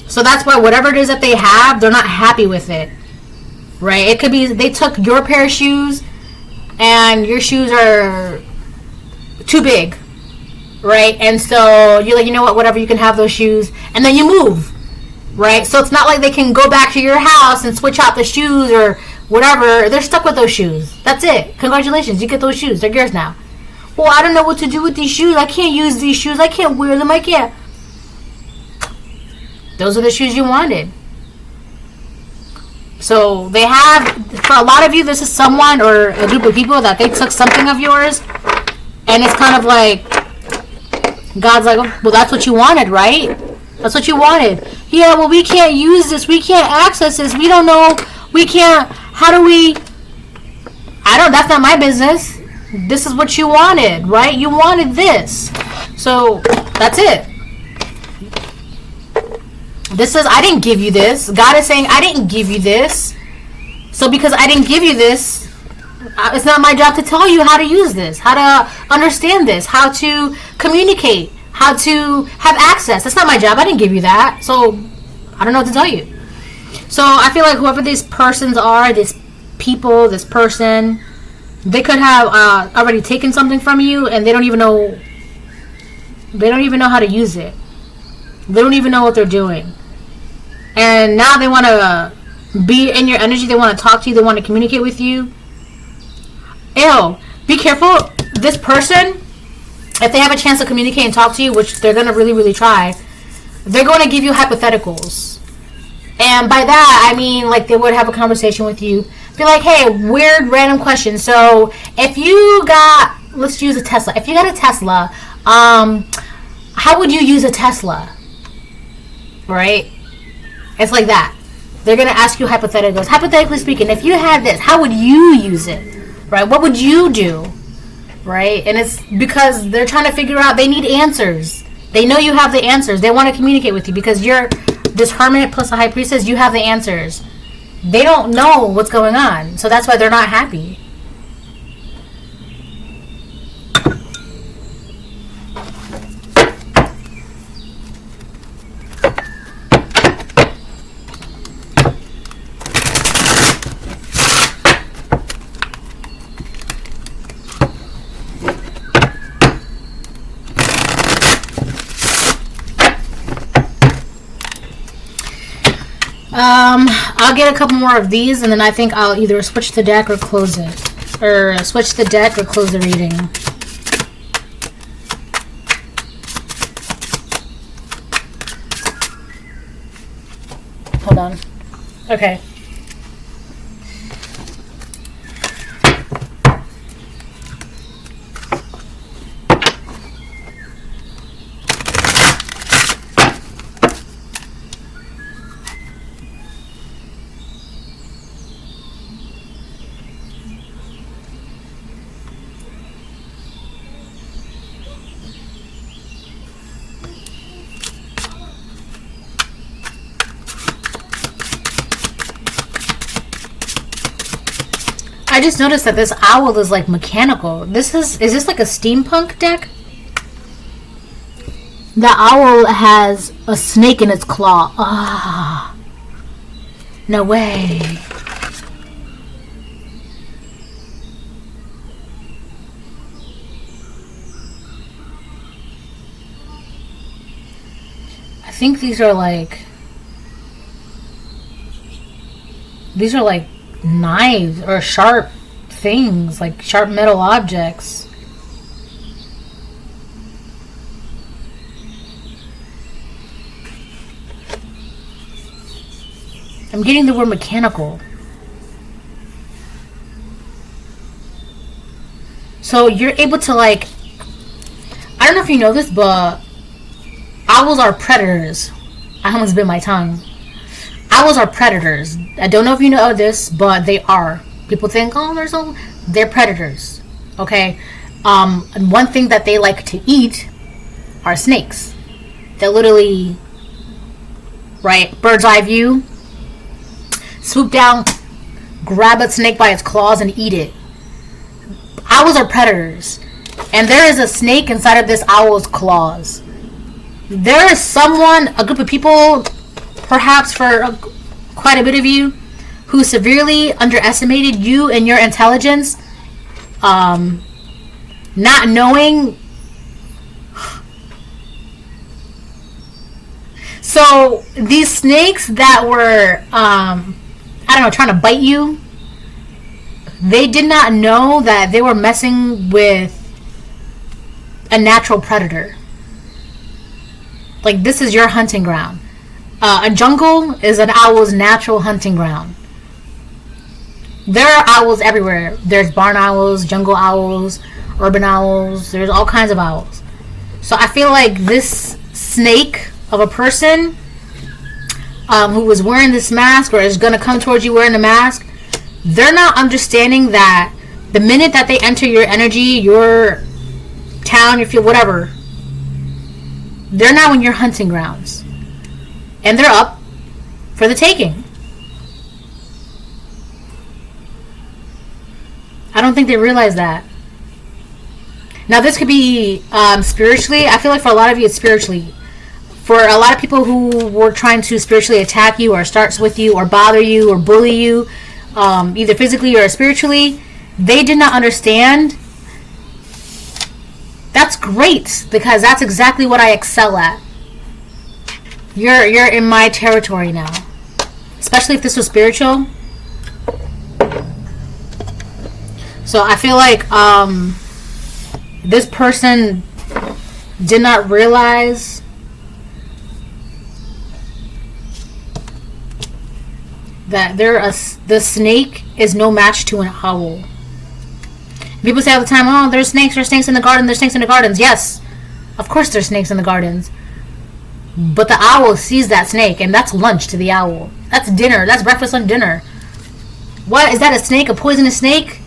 So that's why whatever it is that they have, they're not happy with it. Right? It could be they took your pair of shoes and your shoes are too big. Right? And so you're like, you know what, whatever, you can have those shoes. And then you move. Right? So it's not like they can go back to your house and switch out the shoes or whatever. They're stuck with those shoes. That's it. Congratulations. You get those shoes. They're yours now. Well, I don't know what to do with these shoes. I can't use these shoes. I can't wear them. I can't. Those are the shoes you wanted. So they have, for a lot of you, this is someone or a group of people that they took something of yours. And it's kind of like, God's like, well, that's what you wanted, right? That's what you wanted. Yeah, well, we can't use this. We can't access this. We don't know. We can't. How do we? That's not my business. This is what you wanted, right? You wanted this. So, that's it. I didn't give you this. God is saying, I didn't give you this. So, because I didn't give you this, it's not my job to tell you how to use this, how to understand this, how to communicate, how to have access. That's not my job. I didn't give you that. So, I don't know what to tell you. So I feel like whoever these persons are, this people, this person, they could have already taken something from you, and they don't even know. They don't even know how to use it. They don't even know what they're doing, and now they want to be in your energy. They want to talk to you. They want to communicate with you. Ew. Be careful. This person, if they have a chance to communicate and talk to you, which they're gonna really, really try, they're going to give you hypotheticals. And by that, I mean, like, they would have a conversation with you. Be like, hey, weird, random question. So, if you got, let's use a Tesla. If you got a Tesla, how would you use a Tesla? Right? It's like that. They're going to ask you hypotheticals. Hypothetically speaking, if you had this, how would you use it? Right? What would you do? Right? And it's because they're trying to figure out, they need answers. They know you have the answers. They want to communicate with you because you're this hermit plus a high priestess. You have the answers. They don't know what's going on. So that's why they're not happy. I'll get a couple more of these, and then I think I'll either switch the deck or close it. Or switch the deck or close the reading. Hold on. Okay. I just noticed that this owl is like mechanical. Is this like a steampunk deck? The owl has a snake in its claw. Ah, no way. I think these are like knives or sharp things, like sharp metal objects. I'm getting the word mechanical. So you're able to, like, I don't know if you know this, but owls are predators. I almost bit my tongue. Owls are predators. I don't know if you know this, but they are. People think, oh, they're predators. Okay? And one thing that they like to eat are snakes. They literally, right, bird's eye view, swoop down, grab a snake by its claws and eat it. Owls are predators. And there is a snake inside of this owl's claws. There is someone, a group of people, perhaps for quite a bit of you, who severely underestimated you and your intelligence, not knowing. So these snakes that were, trying to bite you, they did not know that they were messing with a natural predator. Like, this is your hunting ground. A jungle is an owl's natural hunting ground. There are owls everywhere. There's barn owls, jungle owls, urban owls. There's all kinds of owls. So I feel like this snake of a person who was wearing this mask or is going to come towards you wearing the mask, they're not understanding that the minute that they enter your energy, your town, your field, whatever, they're now in your hunting grounds. And they're up for the taking. I don't think they realize that. Now, this could be spiritually. I feel like for a lot of you, it's spiritually. For a lot of people who were trying to spiritually attack you or start with you or bother you or bully you, either physically or spiritually, they did not understand. That's great, because that's exactly what I excel at. You're in my territory now. Especially if this was spiritual. So I feel like this person did not realize that the snake is no match to an owl. People say all the time, oh, there's snakes in the garden, there's snakes in the gardens. Yes, of course there's snakes in the gardens. But the owl sees that snake, and that's lunch to the owl. That's dinner. That's breakfast, lunch, dinner. What? Is that a snake? A poisonous snake?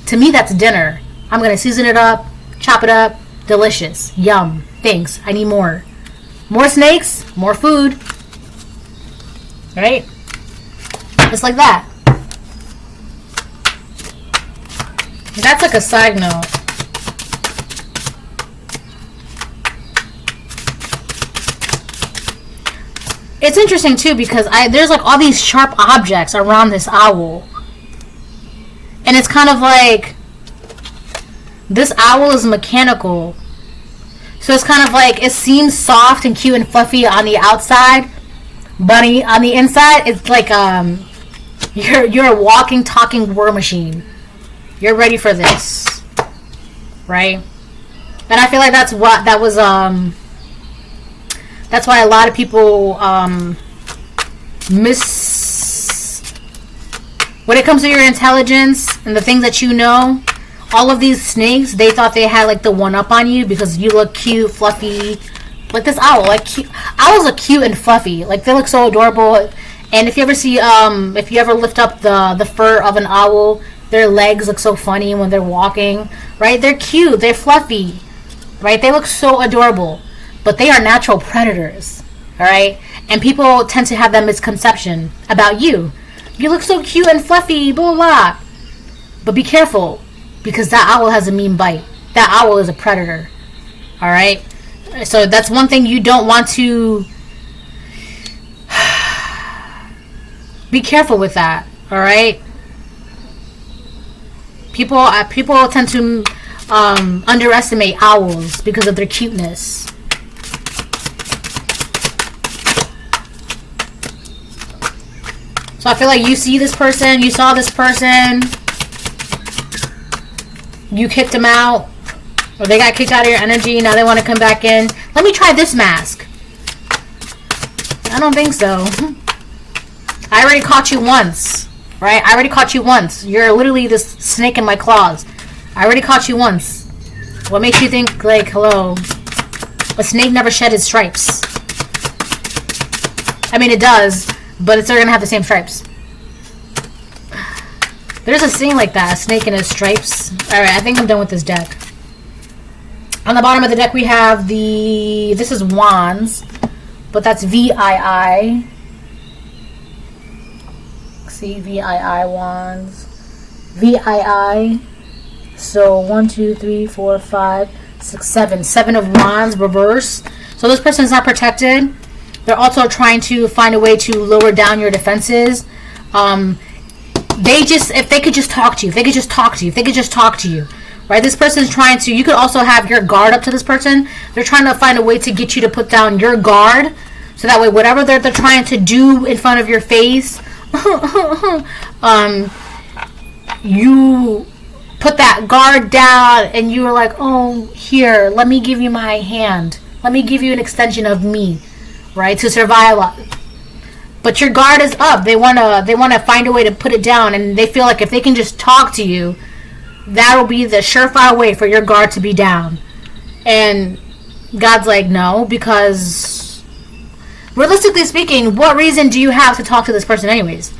To me, that's dinner. I'm going to season it up, chop it up. Delicious. Yum. Thanks. I need more. More snakes, more food. Right? Just like that. That's like a side note. It's interesting too, because there's like all these sharp objects around this owl. And it's kind of like this owl is mechanical. So it's kind of like it seems soft and cute and fluffy on the outside, but on the inside it's like you're a walking, talking war machine. You're ready for this. Right? And I feel like that's why a lot of people miss when it comes to your intelligence and the things that you know. All of these snakes, they thought they had like the one up on you because you look cute, fluffy. Like this owl, like cute. Owls look cute and fluffy. Like they look so adorable. And if you ever see, if you ever lift up the fur of an owl, their legs look so funny when they're walking. Right? They're cute. They're fluffy. Right? They look so adorable. But they are natural predators, all right? And people tend to have that misconception about you. You look so cute and fluffy, blah, blah, blah. But be careful, because that owl has a mean bite. That owl is a predator, all right? So that's one thing you don't want to... Be careful with that, all right? People tend to underestimate owls because of their cuteness. So I feel like you see this person, you saw this person, you kicked them out, or they got kicked out of your energy, now they want to come back in. Let me try this mask. I don't think so. I already caught you once, right? I already caught you once. You're literally this snake in my claws. I already caught you once. What makes you think, like, hello? A snake never shed its stripes. I mean, it does. But it's still going to have the same stripes. There's a scene like that. A snake in his stripes. Alright, I think I'm done with this deck. On the bottom of the deck we have this is Wands. But that's VII. See, VII Wands. VII. So 1, 2, 3, 4, 5, 6, 7. 7 of Wands reverse. So this person's not protected. They're also trying to find a way to lower down your defenses. If they could just talk to you. Right? This person's trying to, you could also have your guard up to this person. They're trying to find a way to get you to put down your guard. So that way, whatever they're trying to do in front of your face, you put that guard down and you're like, oh, here, let me give you my hand. Let me give you an extension of me. Right, to survive. But your guard is up. They wanna find a way to put it down, and they feel like if they can just talk to you, that'll be the surefire way for your guard to be down. And God's like, no, because realistically speaking, what reason do you have to talk to this person anyways?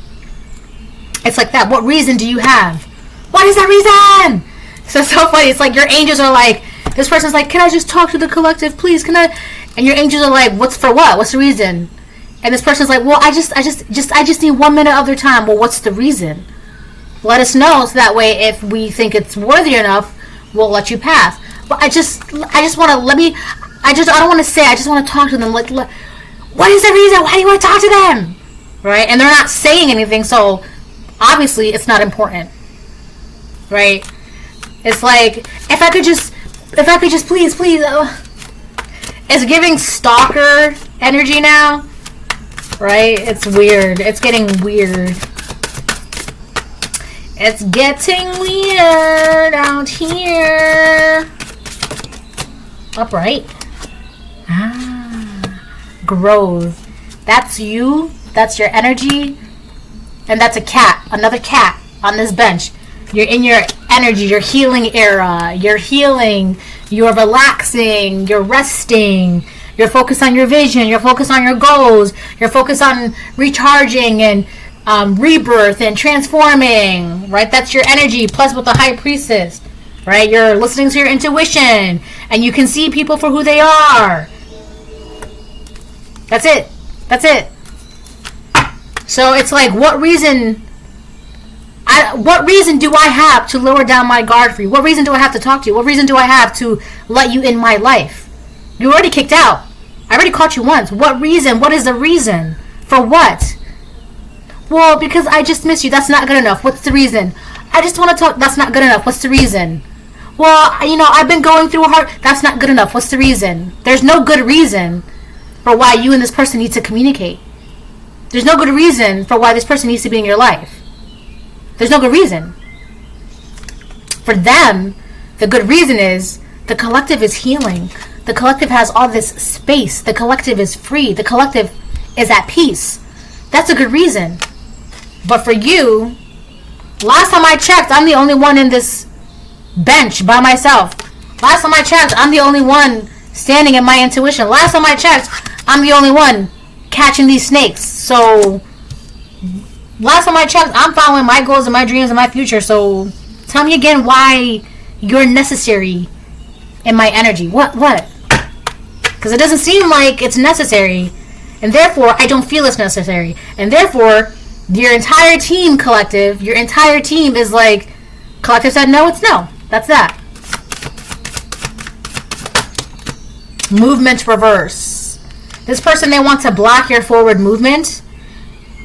It's like that. What reason do you have? What is that reason? So it's so funny. It's like your angels are like, this person's like, can I just talk to the collective, please? Can I? And your angels are like, what's for what? What's the reason? And this person's like, well, I just need 1 minute of their time. Well, what's the reason? Let us know, so that way, if we think it's worthy enough, we'll let you pass. But I just want to I don't want to say. I just want to talk to them. Like, what is the reason? Why do you want to talk to them? Right? And they're not saying anything, so obviously it's not important. Right? It's like, if I could just please. It's giving stalker energy now. Right? It's weird. It's getting weird. It's getting weird out here. Upright. Growth. That's you. That's your energy. And that's a cat. Another cat on this bench. You're in your energy, your healing era. You're healing. You're relaxing. You're resting. You're focused on your vision. You're focused on your goals. You're focused on recharging and rebirth and transforming. Right? That's your energy. Plus with the high priestess. Right? You're listening to your intuition. And you can see people for who they are. That's it. That's it. So it's like, what reason do I have to lower down my guard for you? What reason do I have to talk to you? What reason do I have to let you in my life? You already kicked out. I already caught you once. What reason? What is the reason? For what? Well, because I just miss you. That's not good enough. What's the reason? I just want to talk. That's not good enough. What's the reason? Well, I've been going through a hard... That's not good enough. What's the reason? There's no good reason for why you and this person need to communicate. There's no good reason for why this person needs to be in your life. There's no good reason. For them, the good reason is the collective is healing. The collective has all this space. The collective is free. The collective is at peace. That's a good reason. But for you, last time I checked, I'm the only one in this bench by myself. Last time I checked, I'm the only one standing in my intuition. Last time I checked, I'm the only one catching these snakes. So last time I checked, I'm following my goals and my dreams and my future. So tell me again why you're necessary in my energy. What? Because it doesn't seem like it's necessary. And therefore, I don't feel it's necessary. And therefore, your entire team, collective, your entire team is like, collective said no, it's no. That's that. Movement reverse. This person, they want to block your forward movement.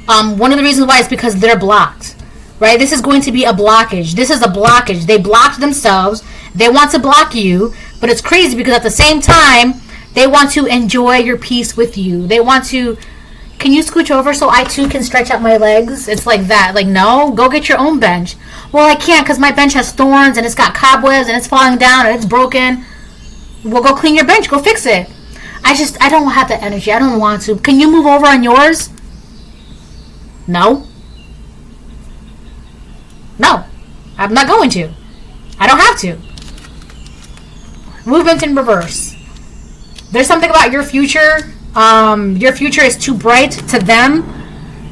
One of the reasons why is because they're blocked. Right? This is going to be a blockage. This is a blockage. They blocked themselves. They want to block you. But it's crazy because at the same time, they want to enjoy your peace with you. They want to... Can you scooch over so I too can stretch out my legs? It's like that. Like, no, go get your own bench. Well, I can't because my bench has thorns and it's got cobwebs and it's falling down and it's broken. Well, go clean your bench. Go fix it. I don't have the energy. I don't want to. Can you move over on yours? No. No. I'm not going to. I don't have to. Movement in reverse. There's something about your future. Your future is too bright to them.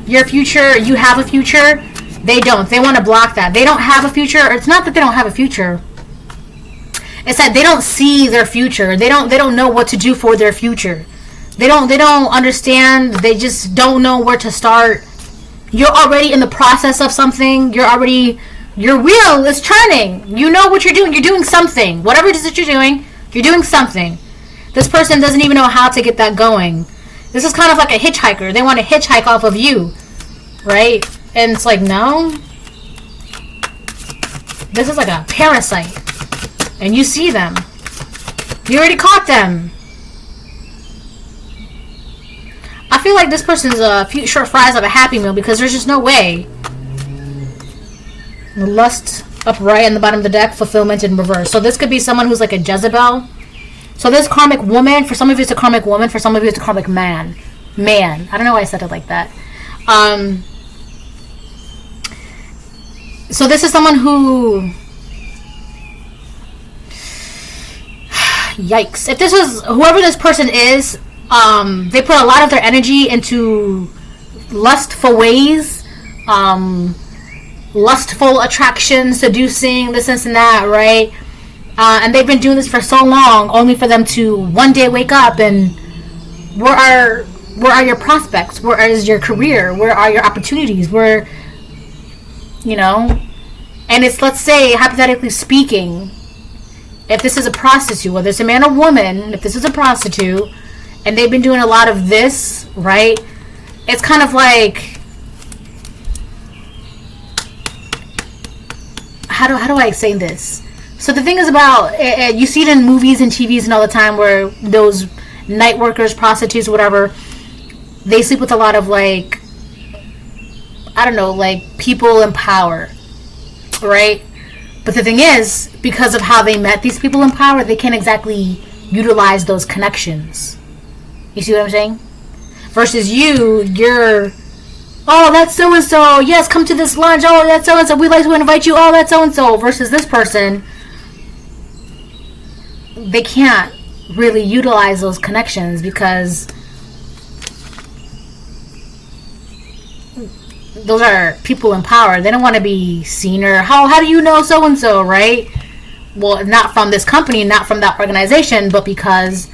Your future, you have a future. They don't. They want to block that. They don't have a future. It's not that they don't have a future. It's that they don't see their future. They don't know what to do for their future. They don't understand. They just don't know where to start. You're already in the process of something. Your wheel is turning. You know what you're doing. You're doing something. Whatever it is that you're doing something. This person doesn't even know how to get that going. This is kind of like a hitchhiker. They want to hitchhike off of you. Right? And it's like, no. This is like a parasite. And you see them. You already caught them. I feel like this person's a few short fries of a Happy Meal because there's just no way. The lust upright in the bottom of the deck, fulfillment in reverse. So this could be someone who's like a Jezebel. So this karmic woman, for some of you it's a karmic woman, for some of you it's a karmic man. Man. I don't know why I said it like that. So this is someone who... Yikes. If this was... Whoever this person is, they put a lot of their energy into lustful ways. Lustful attraction, seducing, this and that, right? And they've been doing this for so long, only for them to one day wake up and where are your prospects? Where is your career? Where are your opportunities? Where, and it's, let's say, hypothetically speaking, if this is a prostitute, whether it's a man or woman, if this is a prostitute, and they've been doing a lot of this, right? It's kind of like, how do I say this? So the thing is about, you see it in movies and TVs and all the time where those night workers, prostitutes, whatever, they sleep with a lot of like, I don't know, like people in power, right? But the thing is, because of how they met these people in power, they can't exactly utilize those connections. You see what I'm saying? Versus you're, oh, that's so-and-so. Yes, come to this lunch. Oh, that's so-and-so. We'd like to invite you. Oh, that's so-and-so. Versus this person, they can't really utilize those connections because those are people in power. They don't want to be seen, or how do you know so-and-so, right? Well, not from this company, not from that organization, but because,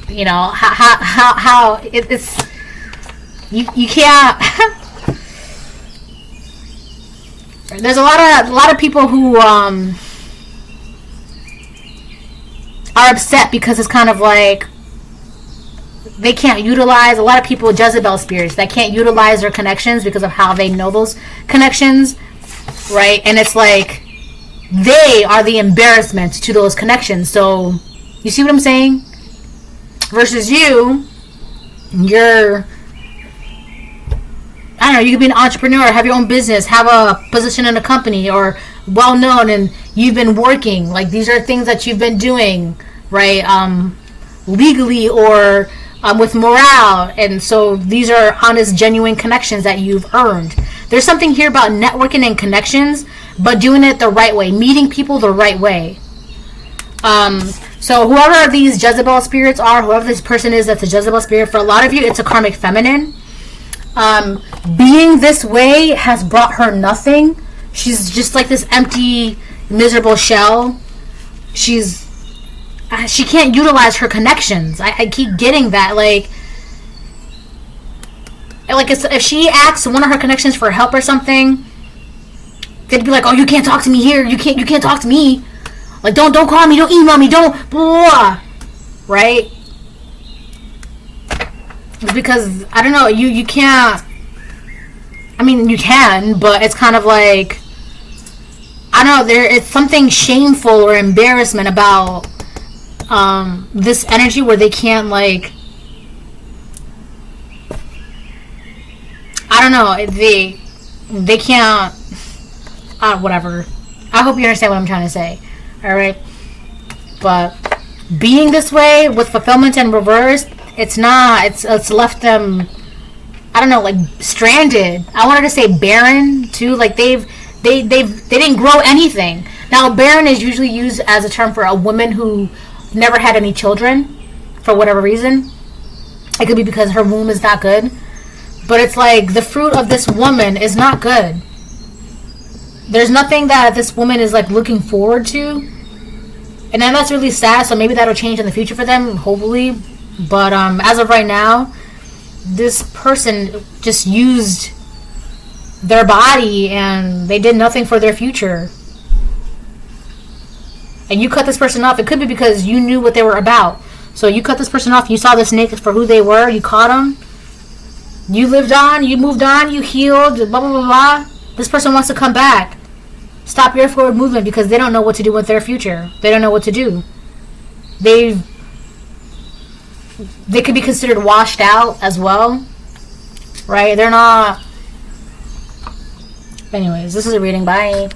you know, how it's, you can't. There's a lot of people who are upset because it's kind of like they can't utilize, a lot of people with Jezebel spirits that can't utilize their connections because of how they know those connections, right? And it's like they are the embarrassment to those connections. So you see what I'm saying? Versus you're, I don't know, you could be an entrepreneur, have your own business, have a position in a company, or well known, and you've been working. Like, these are things that you've been doing, right? Legally or with morale. And so these are honest, genuine connections that you've earned. There's something here about networking and connections, but doing it the right way, meeting people the right way. So whoever these Jezebel spirits are, whoever this person is that's a Jezebel spirit, for a lot of you, it's a karmic feminine. Being this way has brought her nothing. She's just like this empty, miserable shell. She can't utilize her connections. I keep getting that. Like if she asks one of her connections for help or something, they'd be like, "Oh, you can't talk to me here. You can't talk to me. Like, don't call me. Don't email me. Don't blah." Right? It's because, I don't know, you can't. I mean, you can, but it's kind of like, I don't know, it's something shameful or embarrassment about this energy where they can't, like, I don't know, they can't, whatever. I hope you understand what I'm trying to say. Alright? But being this way with fulfillment and reverse, it's left them, I don't know, like stranded. I wanted to say barren too. Like they didn't grow anything. Now, barren is usually used as a term for a woman who never had any children for whatever reason. It could be because her womb is not good. But it's like the fruit of this woman is not good. There's nothing that this woman is like looking forward to. And then that's really sad, so maybe that'll change in the future for them, hopefully. But as of right now, this person just used their body and they did nothing for their future. And you cut this person off. It could be because you knew what they were about. So you cut this person off. You saw the snakes for who they were. You caught them. You lived on. You moved on. You healed. Blah, blah, blah, blah. This person wants to come back. Stop your forward movement because they don't know what to do with their future. They don't know what to do. They could be considered washed out as well. Right? They're not. Anyways, this is a reading. Bye.